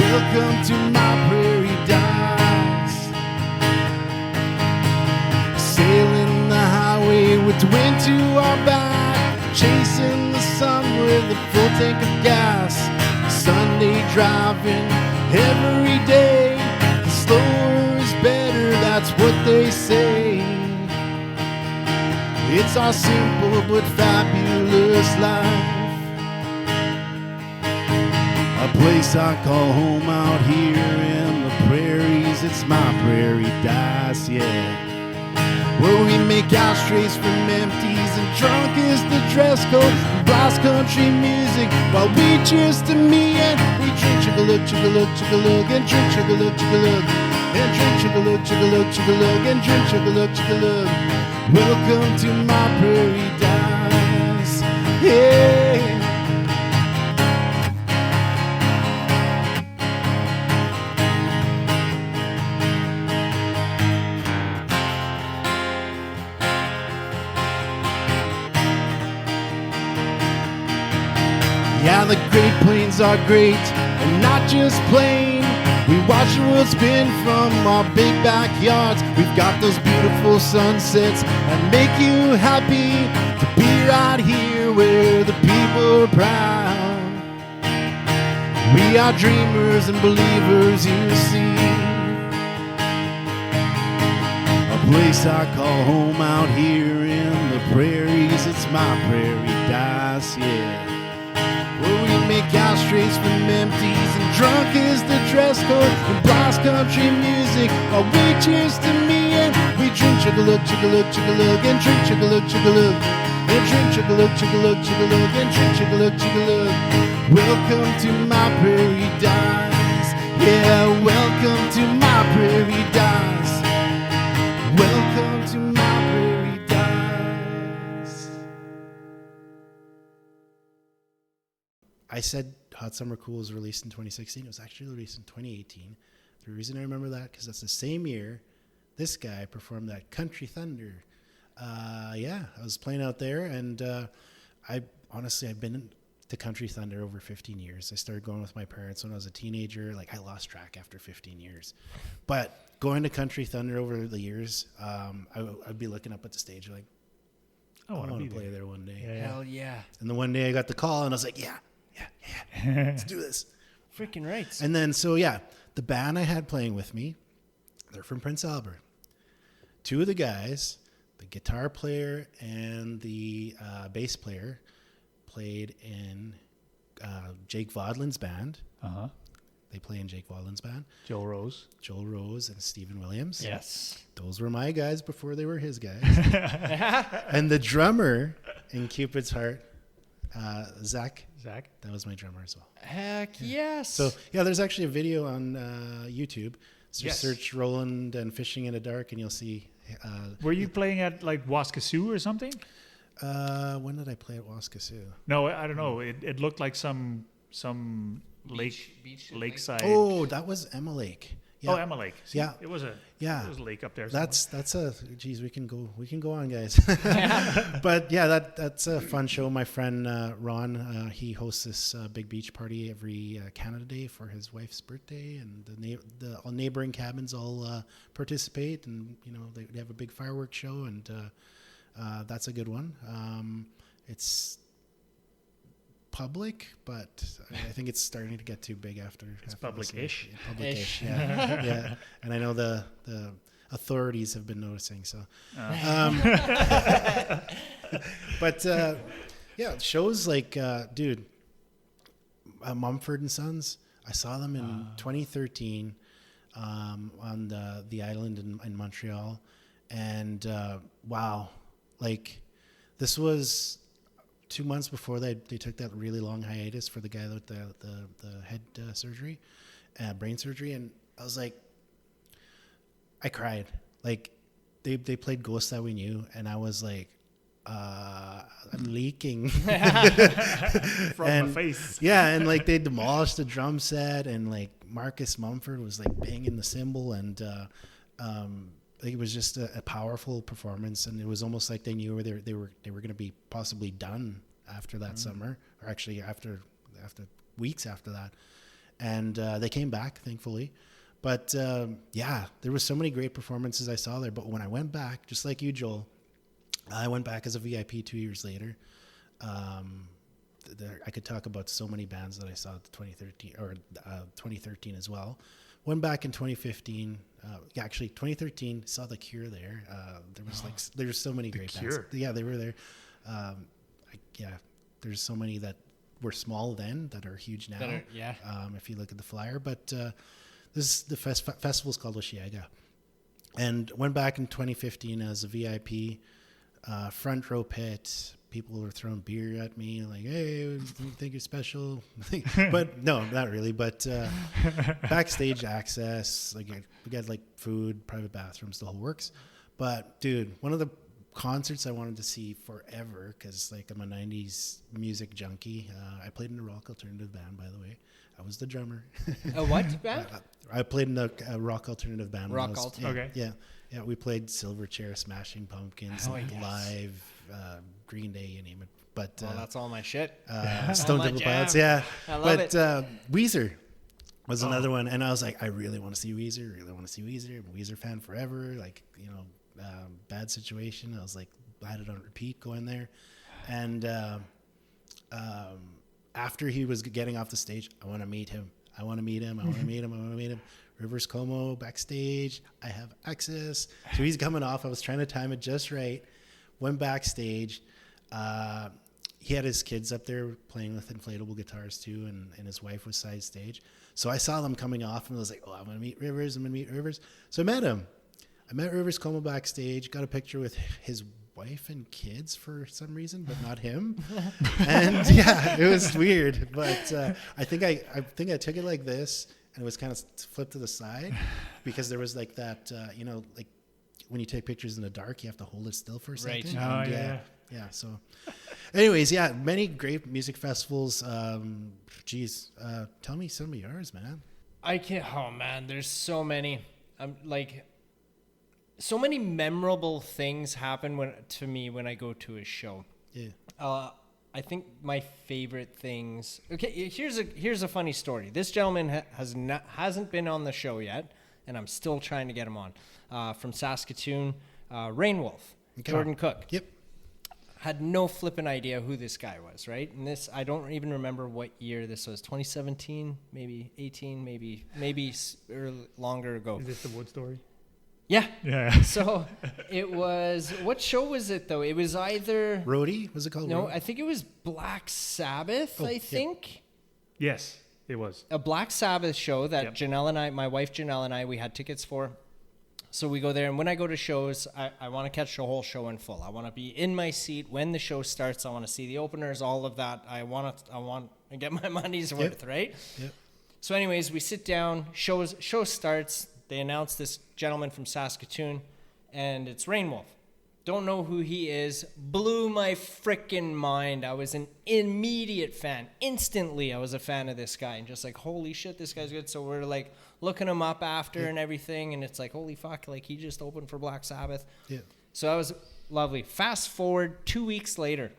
Welcome to my Prairiedise. Sailing the highway with the wind to our back, chasing the sun with a full tank of gas. Sunday driving every day. The slower is better, that's what they say. It's our simple but fabulous life. A place I call home out here in the prairies. It's my Prairiedise, yeah. Where we make ashtrays from empties, and drunk is the dress code, and blast country music while we cheers to me, and we drink chug-a-look, chug-a-look, chug-a-look, and drink chug-a-look, chug-a-look, and drink chug-a-lug, chug-a-lug, chug-a-lug, and drink chug-a-lug, chug-a-lug. Welcome to my Prairiedise. Yeah. Yeah, the Great Plains are great, and not just plain. We watch the world spin from our big backyards. We've got those beautiful sunsets that make you happy to be right here where the people are proud. We are dreamers and believers, you see. A place I call home out here in the prairies. It's my Prairiedise, yeah. Where we make ashtrays from empties and drunk is the dress code and blast country music while we cheers to me and we drink chug-a-lug, chug-a-lug, chug-a-lug and drink chug-a-lug, chug-a-lug and drink chug-a-lug, chug-a-lug, chug-a-lug and drink chug-a-lug, chug-a-lug. Welcome to my Prairiedise. Yeah, welcome to my Prairiedise. Welcome to my Prairiedise. I said Hot Summer Cool was released in 2016. It was actually released in 2018. The reason I remember that, because that's the same year this guy performed that Country Thunder. I was playing out there, and I've been to Country Thunder over 15 years. I started going with my parents when I was a teenager. Like, I lost track after 15 years. But going to Country Thunder over the years, I'd be looking up at the stage like, I want to play there one day. Yeah. Hell yeah. And the one day I got the call, and I was like, yeah, let's do this. Freaking right. And then, the band I had playing with me, they're from Prince Albert. Two of the guys, the guitar player and the bass player, played in Jake Vodlin's band. Uh-huh. They play in Jake Vodlin's band. Joel Rose and Stephen Williams. Yes. Those were my guys before they were his guys. And the drummer in Cupid's Heart, Zach, that was my drummer as well. Heck yes. So there's actually a video on YouTube. So just search Roland and Fishing in the Dark, and you'll see. Were you playing at like Waskesiu or something? When did I play at Waskesiu? No, I don't know. It looked like some lakeside. Oh, that was Emma Lake. Yeah. Oh, Emma Lake. See, yeah, it was a lake up there. That's geez, we can go on, guys. But yeah, that's a fun show. My friend Ron, he hosts this big beach party every Canada Day for his wife's birthday, and the all neighboring cabins all participate, and they have a big fireworks show, and that's a good one. It's public, but I think it's starting to get too big after. It's public-ish. Public-ish, yeah. Yeah. And I know the authorities have been noticing. So, but shows like, dude, Mumford and Sons. I saw them in 2013 on the island in Montreal, and wow, like this was 2 months before they took that really long hiatus for the guy with the head surgery, brain surgery, and I was like, I cried. Like they played Ghosts That We Knew, and I was like, I'm leaking from my face. Yeah, and like they demolished the drum set, and like Marcus Mumford was like banging the cymbal, and it was just a powerful performance, and it was almost like they knew they were going to be possibly done after that summer, or actually after weeks after that, and they came back, thankfully. But there was so many great performances I saw there. But when I went back, just like you, Joel, I went back as a VIP 2 years later. I could talk about so many bands that I saw at 2013 as well. Went back in 2015. Actually, 2013 saw The Cure there. There was so many great bands. Yeah, they were there. There's so many that were small then that are huge now. If you look at the flyer, but the festival's called Oshiaga, and went back in 2015 as a VIP. front row pit. People were throwing beer at me, like, "Hey, you think you're special?" But no, not really. But backstage access, like we got like food, private bathrooms, the whole works. But dude, one of the concerts I wanted to see forever, because like I'm a 90s music junkie. I played in a rock alternative band, by the way. I was the drummer. A what band? I played in a rock alternative band. Rock alt. Okay. Yeah. We played Silverchair, Smashing Pumpkins, Live, Green Day, you name it. But that's all my shit. Stone Temple Pilots, yeah. I love it. Weezer was another one, and I was like, I really want to see Weezer. I'm a Weezer fan forever. Like, Bad Situation. I was like, I had it on repeat going there, and after he was getting off the stage, I want to meet him. Rivers Como backstage. I have access. So he's coming off. I was trying to time it just right. Went backstage. He had his kids up there playing with inflatable guitars too, and his wife was side stage. So I saw them coming off, and I was like, I'm going to meet Rivers. So I met him. I met Rivers Como backstage, got a picture with his wife and kids for some reason, but not him. And yeah, it was weird. But I think I took it like this, and it was kind of flipped to the side, because there was like that, like when you take pictures in the dark, you have to hold it still for a second. Right. And Yeah. So anyways, many great music festivals. Tell me some of yours, man. I can't. Oh man, there's so many. So many memorable things happen to me when I go to a show. Yeah. I think my favorite things. Okay, here's a funny story. This gentleman hasn't been on the show yet, and I'm still trying to get him on. From Saskatoon, Rainwolf, Okay. Jordan Cook. Yep. Had no flipping idea who this guy was, right? And this, I don't even remember what year this was. 2017, maybe 18, maybe longer ago. Is this the Wood story? Yeah. Yeah. So it was, what show was it though? It was either... Roadie? Was it called No, Roadie? I think it was Black Sabbath, I think. Yes, it was. A Black Sabbath show that Yep. Janelle and I, my wife Janelle and I, we had tickets for. So we go there, and when I go to shows, I want to catch the whole show in full. I want to be in my seat when the show starts. I want to see the openers, all of that. I want to get my money's worth, right? Yep. So anyways, we sit down, show starts. They announce this gentleman from Saskatoon, and it's Rainwolf. Don't know who he is. Blew my freaking mind. I was an immediate fan. Instantly, I was a fan of this guy. And just like, holy shit, this guy's good. So we're like looking him up after and everything. And it's like, holy fuck, like he just opened for Black Sabbath. Yeah. So that was lovely. Fast forward 2 weeks later,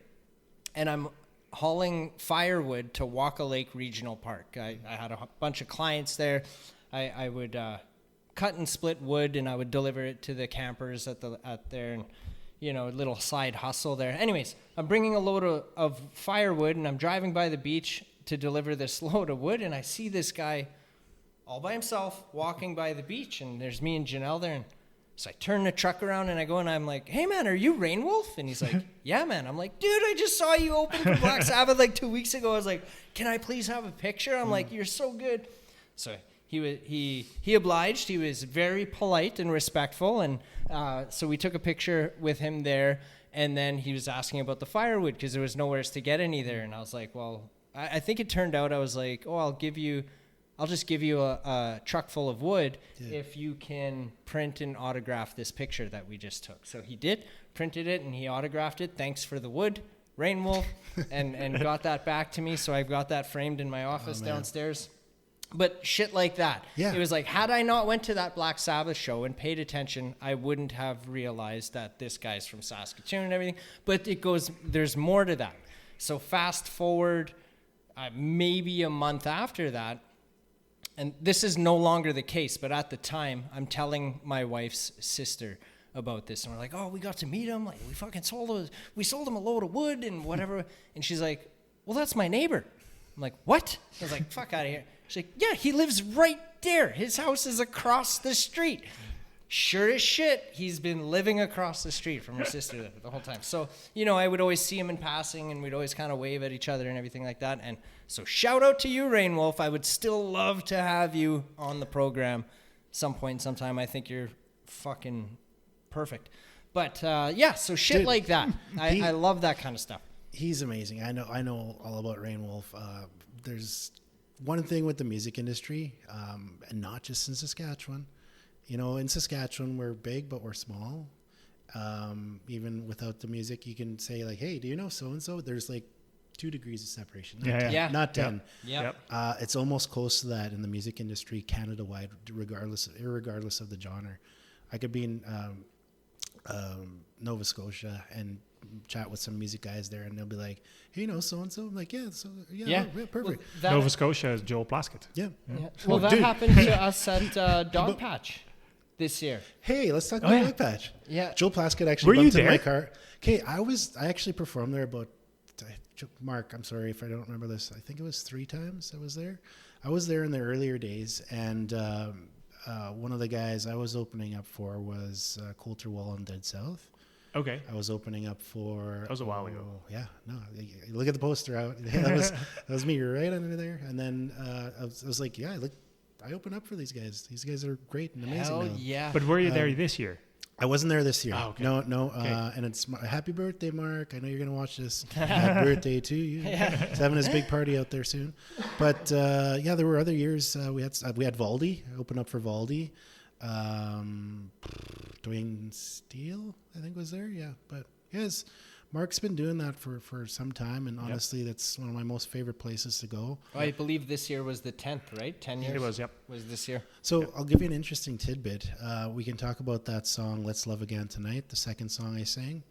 and I'm hauling firewood to Walker Lake Regional Park. I had a bunch of clients there. I would cut and split wood, and I would deliver it to the campers at there, and a little side hustle there. Anyways, I'm bringing a load of firewood, and I'm driving by the beach to deliver this load of wood, and I see this guy all by himself walking by the beach, and there's me and Janelle there, and so I turn the truck around, and I go, and I'm like, hey man, are you Rainwolf? And he's like, yeah man. I'm like, dude, I just saw you open for Black Sabbath like 2 weeks ago. I was like, can I please have a picture? I'm like, you're so good. So he obliged. He was very polite and respectful, and so we took a picture with him there. And then he was asking about the firewood because there was nowhere to get any there. And I was like, well, I think it turned out I was like, oh, I'll just give you a truck full of wood if you can print and autograph this picture that we just took. So he did, printed it, and he autographed it. Thanks for the wood, Rainwolf, and got that back to me. So I've got that framed in my office downstairs. But shit like that. Yeah. It was like, had I not went to that Black Sabbath show and paid attention, I wouldn't have realized that this guy's from Saskatoon and everything. But there's more to that. So fast forward maybe a month after that, and this is no longer the case, but at the time, I'm telling my wife's sister about this, and we're like, oh, we got to meet him. Like, we fucking sold him a load of wood and whatever. And she's like, well, that's my neighbor. I'm like, what? I was like, fuck out of here. She's like, yeah, he lives right there. His house is across the street. Sure as shit, he's been living across the street from her sister the whole time. So, I would always see him in passing, and we'd always kind of wave at each other and everything like that. And so shout out to you, Rainwolf. I would still love to have you on the program some point, sometime. I think you're fucking perfect. But so shit Dude, like that. I love that kind of stuff. He's amazing. I know all about Rain Wolf. There's one thing with the music industry, and not just in Saskatchewan. In Saskatchewan we're big, but we're small. Even without the music, you can say like, "Hey, do you know so and so?" There's like 2 degrees of separation. Not 10. Yep. It's almost close to that in the music industry, Canada-wide, irregardless of the genre. I could be in Nova Scotia and chat with some music guys there, and they'll be like, "Hey, so and so." I'm like, "Yeah, perfect." Well, Nova Scotia is Joel Plaskett. Yeah. Well, that happened to us at Dog Patch this year. Hey, let's talk about Dog Patch. Yeah. Joel Plaskett actually Were you bumped in there? my car. Okay, I actually performed there about, Mark, I'm sorry if I don't remember this. I think it was 3 times I was there. I was there in the earlier days, and one of the guys I was opening up for was Coulter Wall and Dead South. Okay. I was opening up for... That was a while ago. Yeah, no. Look at the poster out. That was me right under there. And then I was like, yeah, I open up for these guys. These guys are great and amazing. Hell now. yeah. But were you there this year? I wasn't there this year. Oh, okay. No. Okay. And it's happy birthday, Mark. I know you're going to watch this. Happy birthday to you. He's having his big party out there soon. But there were other years. We had Valdi. I opened up for Valdi. Dwayne Steele, I think, was there. Yeah. But yes, Mark's been doing that for some time. And honestly, that's one of my most favorite places to go. I believe this year was the 10th, right? 10 years? It was, yep. Was this year. So I'll give you an interesting tidbit. We can talk about that song, Let's Love Again Tonight, the second song I sang.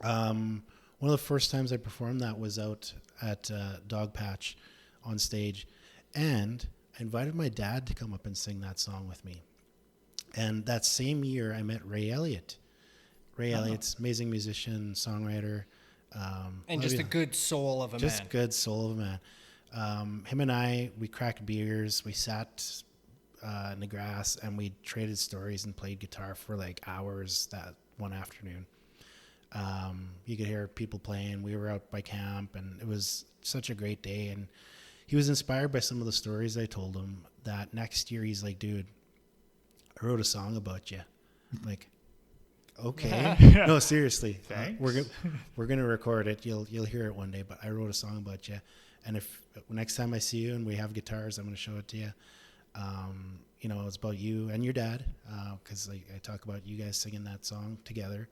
One of the first times I performed that was out at Dog Patch on stage. And I invited my dad to come up and sing that song with me. And that same year, I met Ray Elliott. Ray Elliott's amazing musician, songwriter. And just a good soul of a man. Just good soul of a man. Him and I, we cracked beers. We sat in the grass and we traded stories and played guitar for like hours that one afternoon. You could hear people playing. We were out by camp and it was such a great day. And he was inspired by some of the stories I told him. That next year he's like, "Dude, I wrote a song about you." I'm like, okay. No, seriously. Thanks. We're gonna record it. You'll hear it one day. But I wrote a song about you, and if next time I see you and we have guitars, I'm gonna show it to you. It's about you and your dad, because I talk about you guys singing that song together.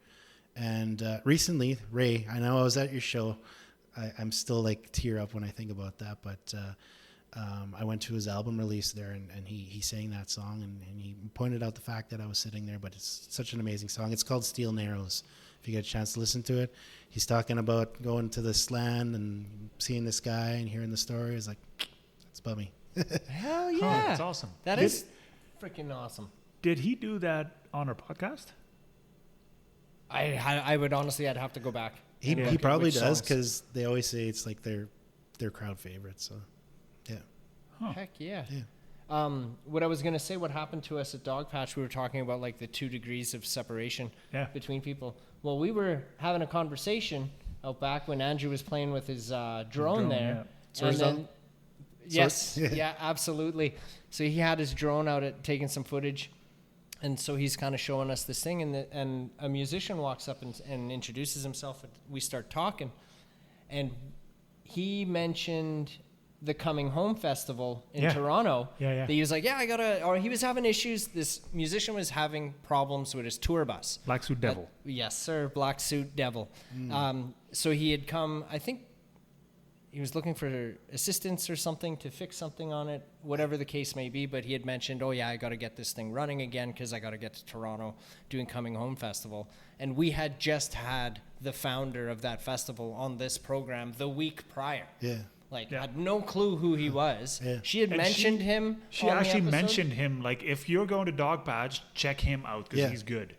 And recently, Ray, I know I was at your show. I'm still like tear up when I think about that, but. I went to his album release there, and he sang that song, and he pointed out the fact that I was sitting there, but it's such an amazing song. It's called Steel Narrows. If you get a chance to listen to it, he's talking about going to this land and seeing this guy and hearing the story. It's like, that's about me. Hell yeah. Oh, that's awesome. That is freaking awesome. Did he do that on our podcast? I would honestly, I'd have to go back. He and look at probably which does, songs. because they always say it's like their crowd favorite. So, yeah. Huh. Heck yeah. Yeah. What I was going to say, what happened to us at Dog Patch, we were talking about like the 2 degrees of separation between people. Well, we were having a conversation out back when Andrew was playing with his drone there. Yeah. And then, yes, Yeah. yeah, absolutely. So he had his drone out at taking some footage. And so he's kind of showing us this thing, and a musician walks up and introduces himself. And we start talking, and he mentioned the Coming Home Festival in Toronto. Yeah. That he was like, or he was having issues. This musician was having problems with his tour bus. Black Suit Devil. Yes, sir. Black Suit Devil. So he had come, I think he was looking for assistance or something to fix something on it, whatever the case may be. But he had mentioned, I got to get this thing running again because I got to get to Toronto doing Coming Home Festival. And we had just had the founder of that festival on this program the week prior. Yeah. Had no clue who he was. Yeah. She had mentioned him. She on the actually episode. mentioned him. Like, if you're going to Dog Patch, check him out because he's good.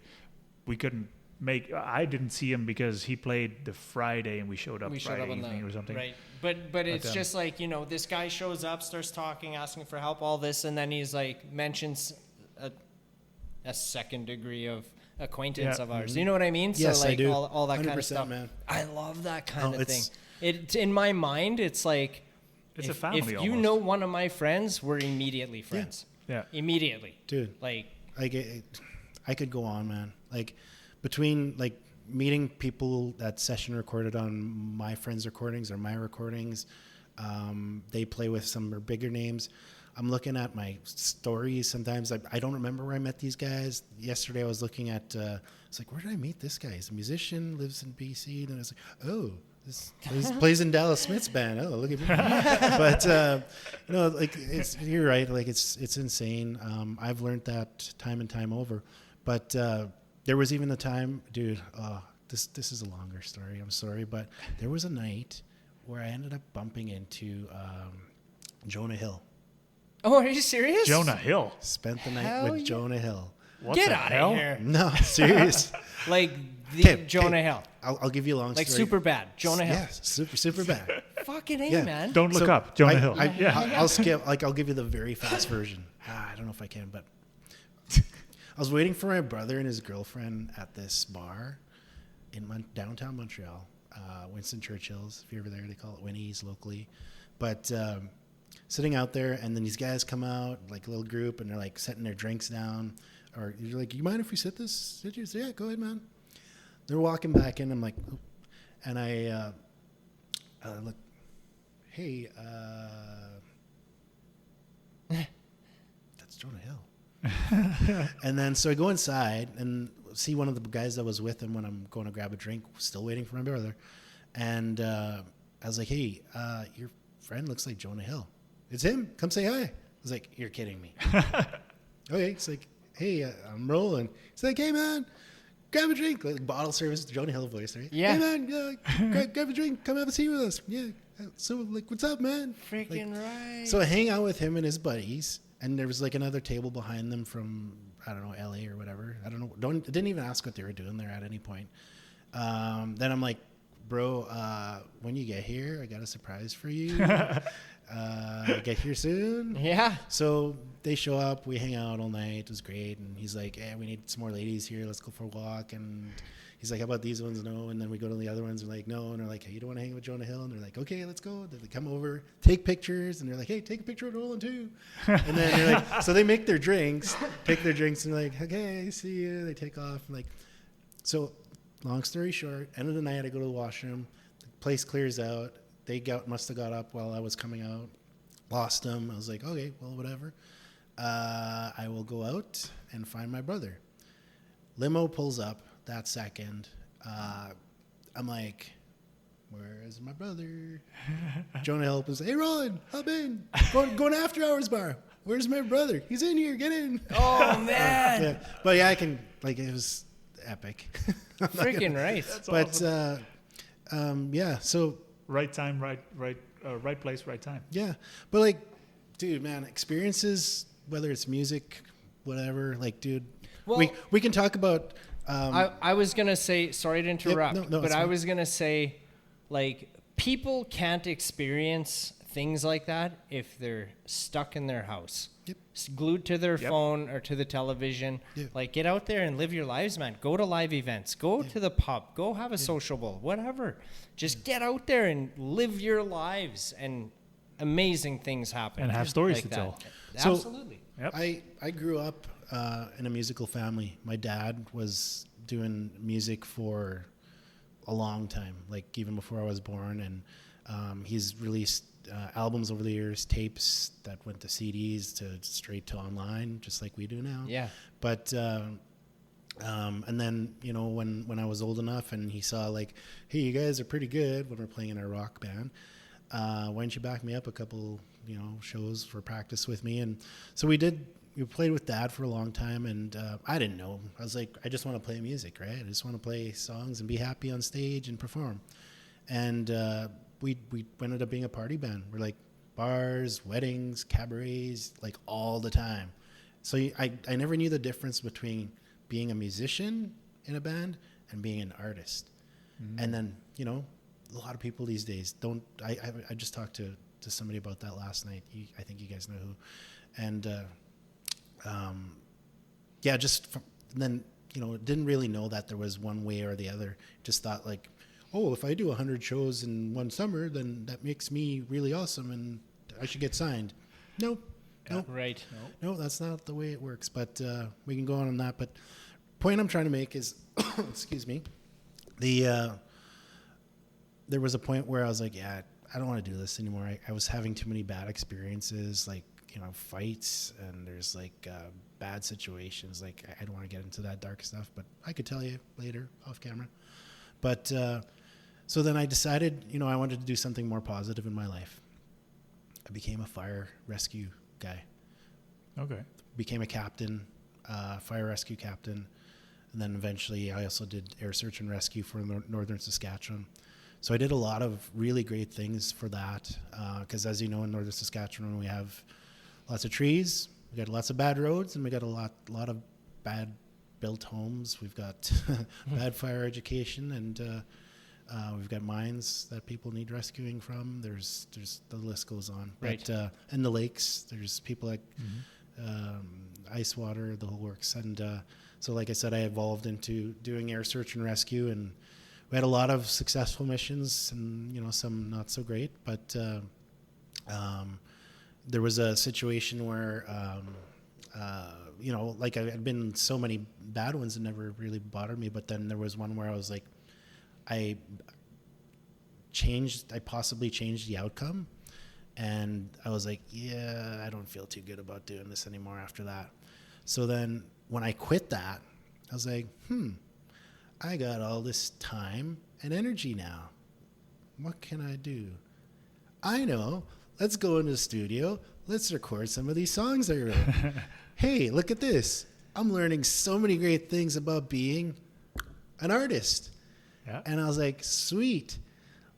We couldn't I didn't see him because he played the Friday and we showed up Friday evening or something. Right. But it's just like, this guy shows up, starts talking, asking for help, all this, and then he's like mentions a second degree of acquaintance of ours. You know what I mean? Yes, so like I do. all that kind of stuff. Man. I love that kind of thing. It in my mind, it's like It's a if family you almost. know one of my friends, we're immediately friends. Yeah. Immediately. Dude. Like I could go on, man. Like between like meeting people that session recorded on my friends' recordings or my recordings, they play with some bigger names. I'm looking at my stories sometimes. I don't remember where I met these guys. Yesterday I was looking at, it's like, where did I meet this guy? He's a musician, lives in BC. And I was like, oh, this plays in Dallas Smith's band. Oh, look at me. But, you know, like, you're right. Like, it's insane. I've learned that time and time over. But there was even a time, dude, this is a longer story. I'm sorry. But there was a night where I ended up bumping into Jonah Hill. Oh, are you serious? Jonah Hill. Spent the night with Jonah Hill. What Get the out hell? of here. No, serious. Like the Jonah Hill. I'll give you a long Like story. super bad. Jonah Hill. Yeah, super bad. Fucking A, Yeah. man. Don't look So up Jonah Hill. I'll skip. Like, I'll give you the very fast version. I don't know if I can, but I was waiting for my brother and his girlfriend at this bar in downtown Montreal, Winston Churchill's. If you're ever there, they call it Winnie's locally. But sitting out there, and then these guys come out, like a little group, and they're like setting their drinks down. Or you're like, you mind if we sit this? Sit you? Yeah, go ahead, man. They're walking back in. I'm like, oh. And I look, hey, that's Jonah Hill. And then so I go inside and see one of the guys that was with him when I'm going to grab a drink, still waiting for my brother. And I was like, hey, your friend looks like Jonah Hill. It's him. Come say hi. I was like, you're kidding me. Okay. It's like, hey, I'm Roland. It's like, hey, man, grab a drink. Like bottle service, Jonah Hill voice, right? Yeah. Hey, man, grab a drink. Come have a seat with us. Yeah. So, like, what's up, man? Freaking right. So I hang out with him and his buddies, and there was like another table behind them from, I don't know, LA or whatever. I don't know. Didn't even ask what they were doing there at any point. Then I'm like, bro, when you get here, I got a surprise for you. Get here soon. Yeah. So they show up, we hang out all night. It was great. And he's like, hey, we need some more ladies here. Let's go for a walk. And he's like, how about these ones? No. And then we go to the other ones. We're like, no. And they're like, hey, you don't want to hang with Jonah Hill? And they're like, okay, let's go. They come over, take pictures. And they're like, hey, take a picture of Roland too. And then they're like, so they make their drinks, take their drinks. And they're like, okay, see you. They take off. Like, so long story short, end of the night, I go to the washroom. The place clears out. They must have got up while I was coming out. Lost them. I was like, okay, well, whatever. I will go out and find my brother. Limo pulls up that second. I'm like, where is my brother? Jonah Hill opens, hey, Roland, hop in. Going after hours bar. Where's my brother? He's in here. Get in. Oh, man. Yeah. But yeah, I can, like, it was epic. Freaking right. That's But awesome. yeah, so Right time, right place, right time. yeah, but like, dude, man, experiences, whether it's music, whatever, like, dude, Well, we can talk about. I was going to say, sorry to interrupt, no, but it's I fine. was going to say, like, people can't experience things like that if they're stuck in their house. Yep. Glued to their phone or to the television. Yep. Like, get out there and live your lives, man. Go to live events. Go to the pub. Go have a sociable, whatever. Just get out there and live your lives, and amazing things happen. And have stories like to that. tell. So- Absolutely. Yep. I grew up in a musical family. My dad was doing music for a long time, like even before I was born, and he's released albums over the years, tapes that went to CDs to straight to online, just like we do now. Yeah. But and then, you know, when I was old enough and he saw like, hey, you guys are pretty good when we're playing in our rock band. Why don't you back me up a couple, you know, shows for practice with me? And so we played with Dad for a long time, and I didn't know. I was like, I just want to play music, right? I just want to play songs and be happy on stage and perform. And we ended up being a party band. We're like bars, weddings, cabarets, like all the time. So I never knew the difference between being a musician in a band and being an artist. Mm-hmm. And then, you know, a lot of people these days don't. I just talked to somebody about that last night. I think you guys know who. And yeah, then, you know, didn't really know that there was one way or the other. Just thought like, oh, if I do 100 shows in one summer, then that makes me really awesome and I should get signed. Nope. Right. No, that's not the way it works. But we can go on that. But point I'm trying to make is, excuse me, there was a point where I was like, yeah, I don't want to do this anymore. I was having too many bad experiences, like, fights, and there's like bad situations. Like, I don't want to get into that dark stuff, but I could tell you later off camera. But so then I decided, I wanted to do something more positive in my life. I became a fire rescue guy. Okay. Became a captain, fire rescue captain. And then eventually I also did air search and rescue for northern Saskatchewan. So I did a lot of really great things for that. Because as you know, in northern Saskatchewan, we have lots of trees, we got lots of bad roads, and we got a lot of bad built homes. We've got bad fire education, and we've got mines that people need rescuing from. There's the list goes on. Right. But, and the lakes, there's people like ice water, the whole works. And so like I said, I evolved into doing air search and rescue, and we had a lot of successful missions and, some not so great. But there was a situation where, like I had been so many bad ones that never really bothered me. But then there was one where I was like, I possibly changed the outcome. And I was like, yeah, I don't feel too good about doing this anymore after that. So then when I quit that, I was like, I got all this time and energy now. What can I do? I know. Let's go into the studio. Let's record some of these songs I wrote. Hey, look at this. I'm learning so many great things about being an artist. Yeah. And I was like, sweet.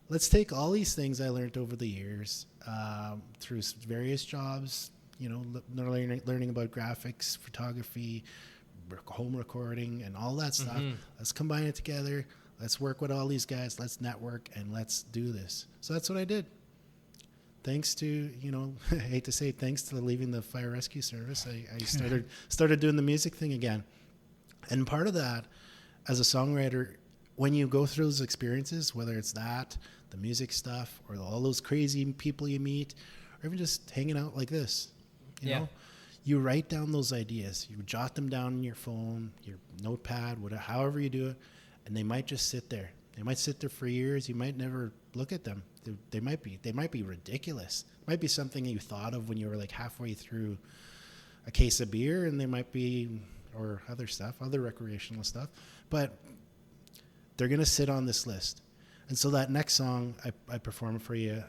Let's take all these things I learned over the years through various jobs, learning about graphics, photography, home recording, and all that stuff. Let's combine it together. Let's work with all these guys. Let's network, and let's do this. So that's what I did. Thanks to, I hate to say thanks to leaving the fire rescue service, I started doing the music thing again. And part of that, as a songwriter, when you go through those experiences, whether it's that, the music stuff, or all those crazy people you meet, or even just hanging out like this, you know, you write down those ideas. You jot them down in your phone, your notepad, whatever, however you do it, and they might just sit there. They might sit there for years. You might never look at them. They might be ridiculous. It might be something you thought of when you were like halfway through a case of beer, and they might be, or other stuff, other recreational stuff, but they're going to sit on this list. And so that next song I performed for you,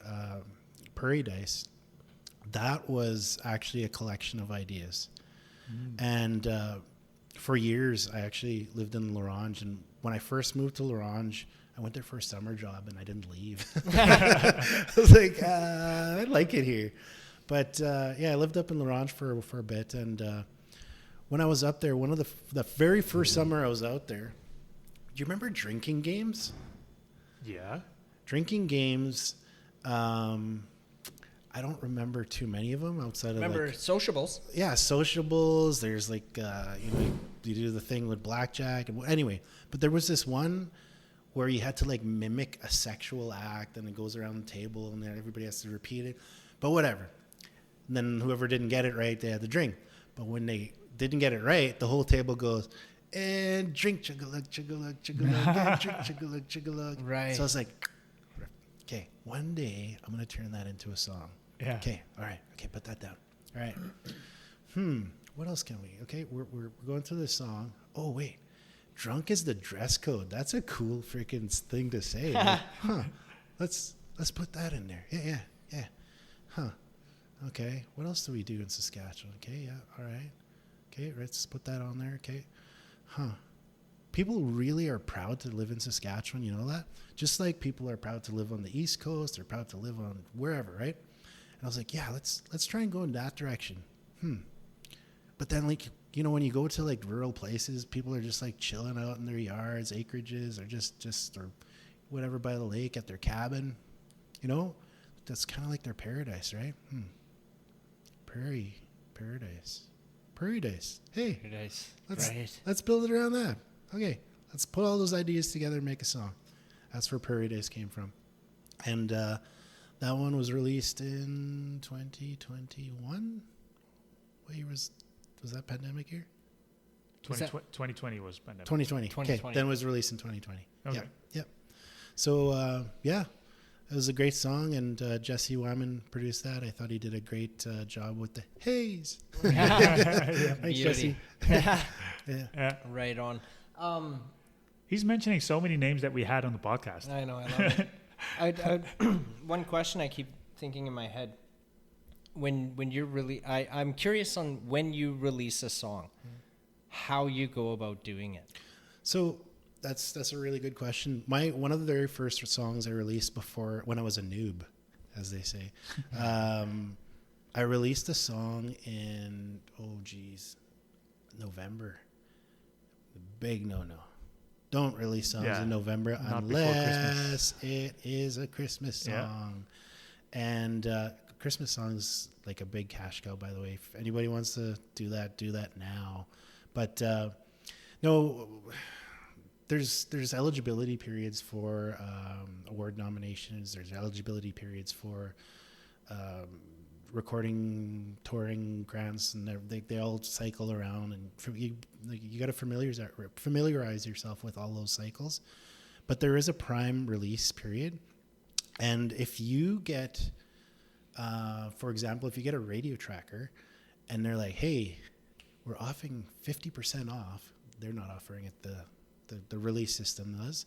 Prairiedise, that was actually a collection of ideas. And for years, I actually lived in L'Orange. And when I first moved to L'Orange, I went there for a summer job, and I didn't leave. I was like, I like it here. But I lived up in L'Orange for a bit. And when I was up there, one of the very first summer I was out there, do you remember drinking games? Yeah. Drinking games. I don't remember too many of them outside of sociables. Yeah, sociables. There's like, you do the thing with blackjack. Anyway, but there was this one where you had to like mimic a sexual act, and it goes around the table, and then everybody has to repeat it. But whatever. And then whoever didn't get it right, they had to drink. But when they didn't get it right, the whole table goes, and drink, chug-a-lug, chug-a-lug, chug-a-lug, and drink, chug-a-lug, chug-a-lug. Right. So I was like, okay, one day I'm going to turn that into a song. Yeah. Okay, all right. Okay, put that down. All right. What else can we? Okay, we're going through this song. Oh, wait. Drunk is the dress code. That's a cool freaking thing to say. Like, let's put that in there. Yeah. Huh. Okay. What else do we do in Saskatchewan? Okay, yeah. All right. Okay, let's put that on there. Okay. Huh. People really are proud to live in Saskatchewan. You know that? Just like people are proud to live on the East Coast. They're proud to live on wherever, right? And I was like, yeah, let's try and go in that direction. But then, like, when you go to like rural places, people are just like chilling out in their yards, acreages, or just or whatever by the lake at their cabin. That's kind of like their paradise, right? Prairiedise. Hey, Prairiedise. Let's build it around that. Okay, let's put all those ideas together and make a song. That's where Prairiedise came from. And that one was released in 2021. What year was that pandemic year? 2020 was pandemic. 2020. Okay, 2020. then it was released in 2020. Okay. Yep. So it was a great song, and Jesse Wyman produced that. I thought he did a great job with the haze. Thanks, Jesse. Yeah. Right on. He's mentioning so many names that we had on the podcast. I know, I love it. One question I keep thinking in my head, when you're really, I'm curious on when you release a song, how you go about doing it. So that's a really good question. One of the very first songs I released before, when I was a noob, as they say, I released a song in November. The big no. Don't release songs in November unless it is a Christmas song. Yeah. And Christmas songs like a big cash cow, by the way. If anybody wants to do that now. But no, there's eligibility periods for award nominations. There's eligibility periods for recording, touring grants, and they all cycle around. And you got to familiarize yourself with all those cycles. But there is a prime release period, and if you get, for example, if you get a radio tracker, and they're like, "Hey, we're offering 50% off," they're not offering it. The release system does,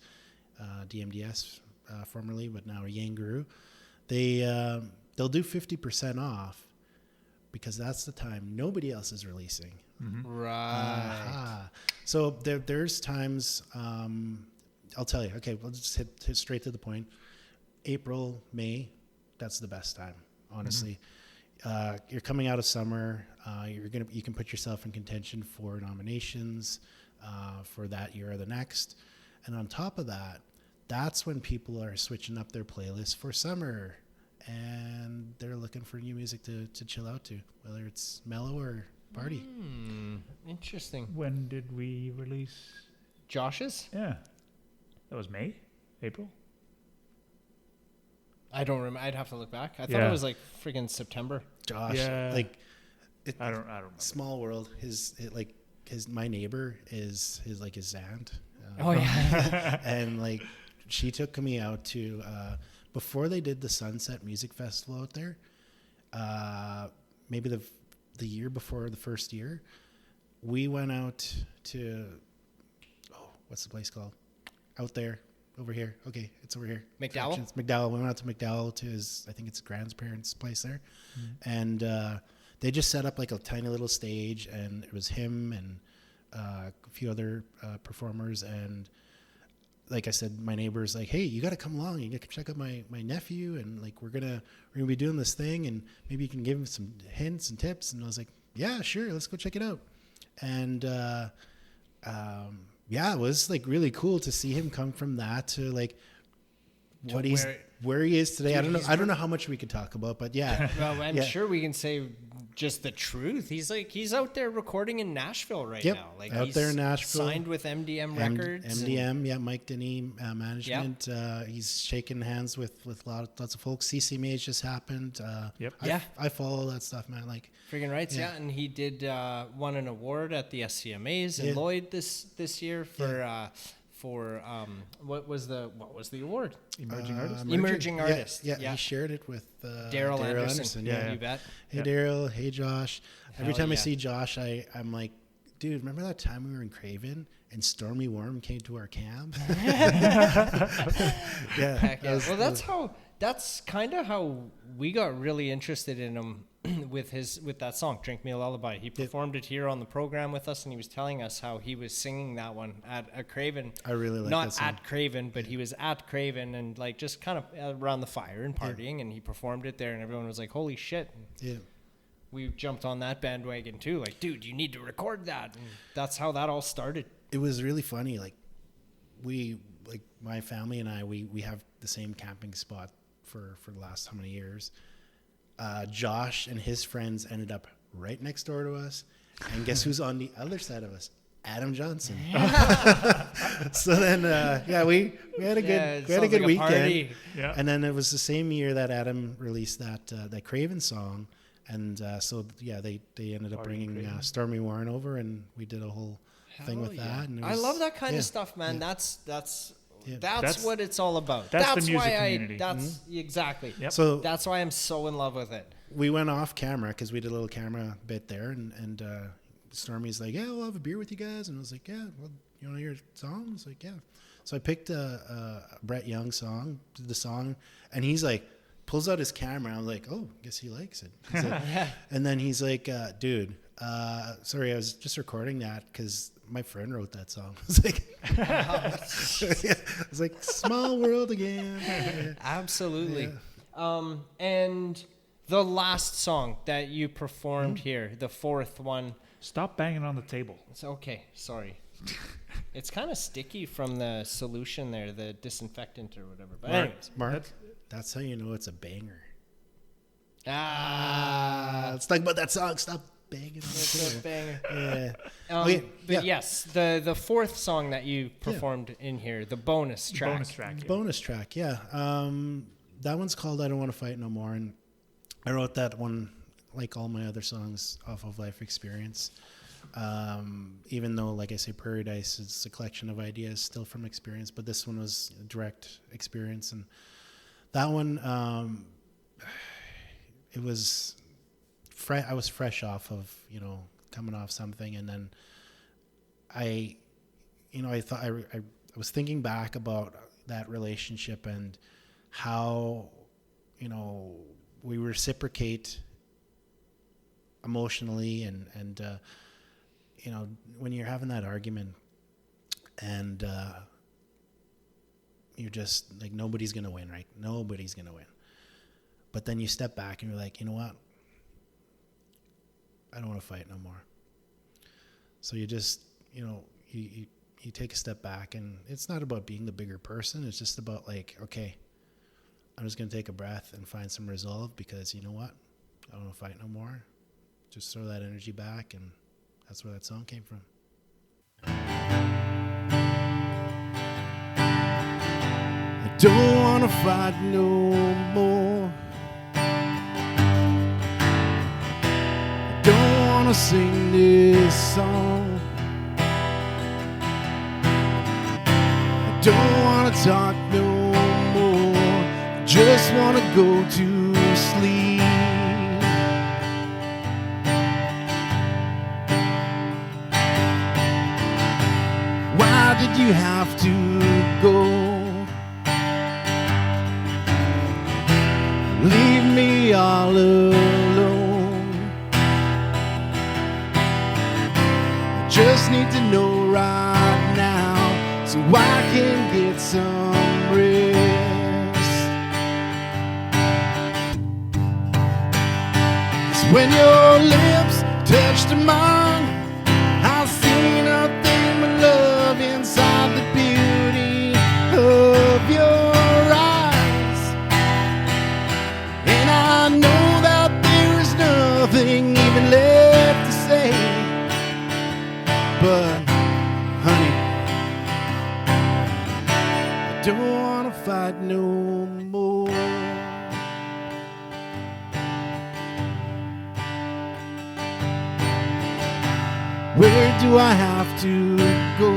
DMDS formerly, but now Yangaroo. They'll do 50% off because that's the time nobody else is releasing. Mm-hmm. Right. So there's times, I'll tell you. Okay, we'll just hit straight to the point. April, May, that's the best time, honestly. Mm-hmm. You're coming out of summer. You can put yourself in contention for nominations for that year or the next. And on top of that, that's when people are switching up their playlists for summer. And they're looking for new music to chill out to, whether it's mellow or party. Interesting. When did we release Josh's? Yeah. That was May? April? I don't remember. I'd have to look back. I thought it was like friggin' September. Josh, I don't remember. Small world. My neighbor is his aunt. Oh yeah. And like she took me out to before they did the Sunset Music Festival out there, maybe the year before the first year, we went out to, what's the place called? Out there, over here. Okay, it's over here. McDowell? It's McDowell. We went out to McDowell to I think it's grandparents' place there. Mm-hmm. And they just set up like a tiny little stage, and it was him and a few other performers. And like I said, my neighbor's like, "Hey, you got to come along. You got to check out my nephew, and like we're gonna be doing this thing, and maybe you can give him some hints and tips." And I was like, "Yeah, sure, let's go check it out." And it was like really cool to see him come from that to like where he is today. Dude, I don't know how much we could talk about, but yeah. Well, I'm sure we can say just the truth. He's out there recording in Nashville right now. Like out he's there in Nashville, signed with MDM Records. MDM, Mike Denny management. Yep. He's shaking hands with lots of folks. CCMA's just happened. I follow that stuff, man. Like friggin' rights, and he did won an award at the SCMAs in Lloyd this year for what was the award? Emerging artist. Emerging artist. Yeah, he shared it with Daryl Anderson. Yeah, you bet. Hey Daryl, hey Josh. Every time I see Josh, I'm like, dude, remember that time we were in Craven and Stormy Worm came to our camp? That's kind of how we got really interested in him with that song, Drink Me a Lullaby. He performed it here on the program with us, and he was telling us how he was singing that one at a Craven. I really like that song. Not at Craven, but he was at Craven and like just kind of around the fire and partying, and he performed it there, and everyone was like, holy shit. Yeah. We jumped on that bandwagon too. Like, dude, you need to record that. And that's how that all started. It was really funny. Like my family and I, we have the same camping spot for the last how many years. Josh and his friends ended up right next door to us, and guess who's on the other side of us? Adam Johnson. So then, we had a good weekend. Yeah. And then it was the same year that Adam released that Craven song, And so yeah, they ended up Party bringing creating. Stormy Warren over, and we did a whole thing with that. And it I was- love that kind yeah, of stuff, man. yeah. That's Yeah. that's what it's all about. That's the music why community. that's exactly. Yep. So That's why I'm so in love with it. we went off camera because we did a little camera bit there, and Stormy's like, yeah, we'll have a beer with you guys, and I was like, yeah, well, you want to hear a song? I was like, yeah. So I picked a Brett Young song, did the song, and he's like, pulls out his camera. I'm like, oh, I guess he likes it. He's like, and then he's like, dude, sorry, I was just recording that because my friend wrote that song. I was like, yeah, I was like, small world again. Absolutely. Yeah. And the last song that you performed here, the fourth one. Stop banging on the table. It's okay. Sorry. It's kind of sticky from the solution there, the disinfectant or whatever. But anyways. Mark, that's how you know it's a banger. Ah. Let's talk about that song. Stop banging. It's a banger. Yeah. But yeah. yes, the fourth song that you performed in here, the bonus track. Bonus track. Yeah. Bonus track, yeah. That one's called I Don't Want to Fight No More. And I wrote that one, like all my other songs, off of life experience. Even though, like I say, Prairiedise is a collection of ideas still from experience, but this one was direct experience. And that one, it was I was fresh off of, coming off something. And then I thought I was thinking back about that relationship and how, we reciprocate emotionally and when you're having that argument and you're just like, nobody's going to win, right? Nobody's going to win. But then you step back and you're like, you know what? I don't want to fight no more. So you just, you take a step back, and it's not about being the bigger person. It's just about like, okay, I'm just going to take a breath and find some resolve because you know what? I don't want to fight no more. Just throw that energy back, and that's where that song came from. I don't want to fight no more. I don't want to sing this song. I don't want to talk no more. I just want to go to sleep. Why did you have to go? Leave me all alone. I just need to know right now so I can get some rest. 'Cause when your lips touched mine, I see nothing but love inside the beauty of your eyes. And I know that there is nothing even left to say. But, honey, I don't want to fight no more. Where do I have to go?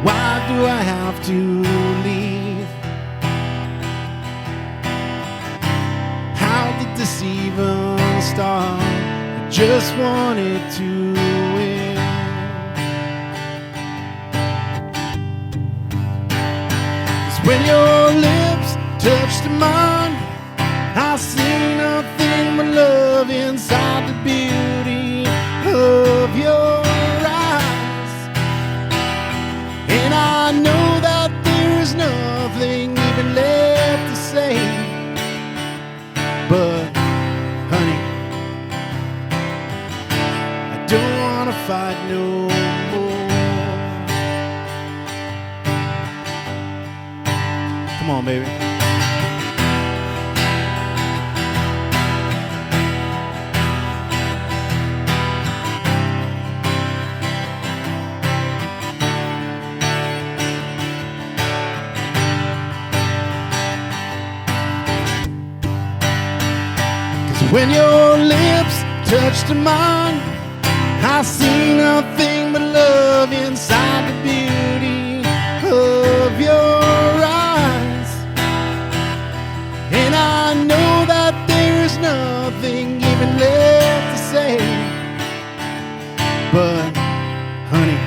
Why do I have to leave? How did this even start? I just wanted to win. 'Cause when your lips touched mine, I see nothing but love inside the beauty of your eyes. And I know that there's nothing even left to say. But, honey, I don't want to fight no more. Come on, baby. when your lips touched mine, I see nothing but love inside the beauty of your eyes. And I know that there's nothing even left to say, but honey,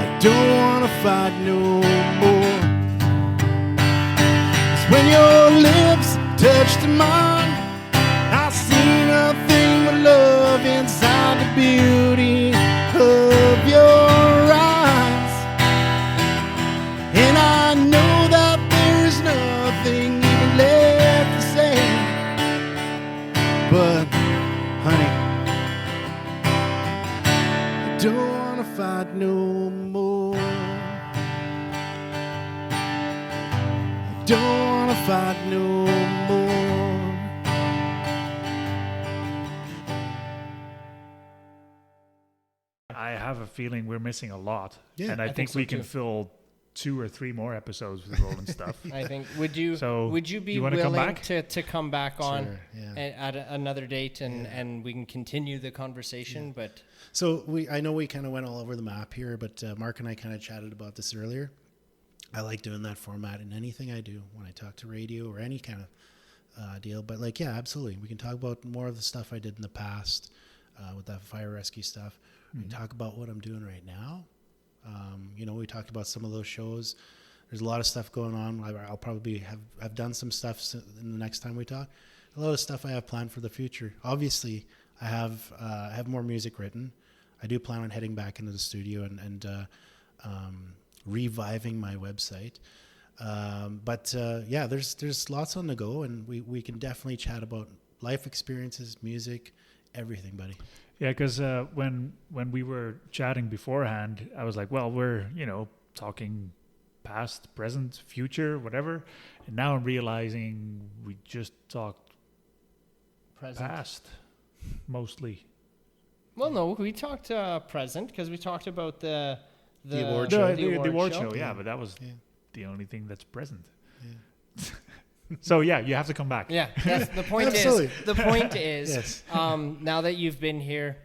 I don't wanna fight no more. 'Cause when your lips touched mine, I see nothing but love inside the beauty of your eyes. And I know that there's nothing even left to say, but honey, I don't wanna fight no more. I don't wanna fight no more. I have a feeling we're missing a lot. Yeah, and I think so we can too. fill 2 or 3 more episodes with Roland stuff. I think. Would you be you wanna willing come back? to come back on Sure, yeah. at another date and we can continue the conversation? But So I know we kind of went all over the map here, but Mark and I kind of chatted about this earlier. I like doing that format in anything I do when I talk to radio or any kind of deal. But like, yeah, absolutely. We can talk about more of the stuff I did in the past with that fire rescue stuff. We can talk about what I'm doing right now. We talked about some of those shows. There's a lot of stuff going on. I'll probably have done some stuff in the next time we talk. A lot of stuff I have planned for the future. Obviously, I have more music written. I do plan on heading back into the studio and reviving my website. But there's lots on the go, and we can definitely chat about life experiences, music, everything, buddy. Yeah, because when we were chatting beforehand, I was like, well, we're, talking past, present, future, whatever. And now I'm realizing we just talked present. past, mostly. Well, no, we talked present because we talked about the award The show. the award show, Yeah. yeah, but that was Yeah. the only thing that's present. Yeah. So, yeah, you have to come back. Yeah, that's the point. Absolutely. The point is, Yes. now that you've been here,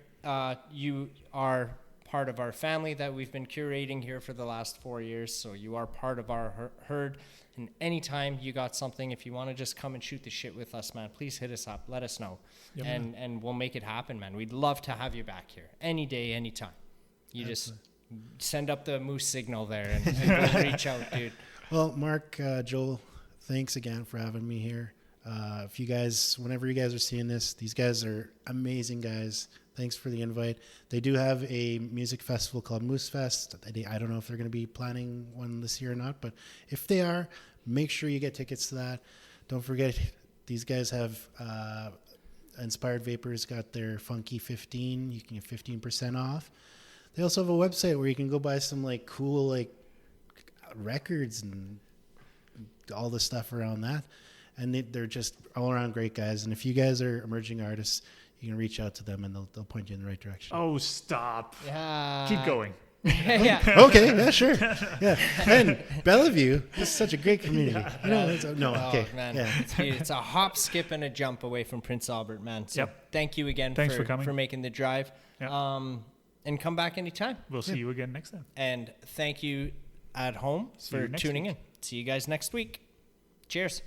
you are part of our family that we've been curating here for the last 4 years. So you are part of our herd. And anytime you got something, if you want to just come and shoot the shit with us, man, please hit us up. Let us know, Yep. and we'll make it happen, man. We'd love to have you back here any day, anytime. You just send up the moose signal there, and we'll reach out, dude. Well, Mark, Joel, thanks again for having me here. If you guys, whenever you guys are seeing this, these guys are amazing guys. Thanks for the invite. They do have a music festival called Moose Fest. I don't know if they're going to be planning one this year or not, but if they are, make sure you get tickets to that. Don't forget, these guys have Inspired Vapors got their Funky 15. You can get 15% off. They also have a website where you can go buy some cool records and all the stuff around that. And they're just all around great guys. And if you guys are emerging artists, you can reach out to them and they'll point you in the right direction. Oh, stop. Yeah. Keep going. Yeah. Okay, yeah, sure. Yeah. And Bellevue is such a great community. Okay. Oh, man. Yeah. It's a hop, skip, and a jump away from Prince Albert, man. So thank you again Thanks for coming. for making the drive. Yep. And come back anytime. We'll see you again next time. And thank you at home See you for next tuning week. in. See you guys next week. Cheers.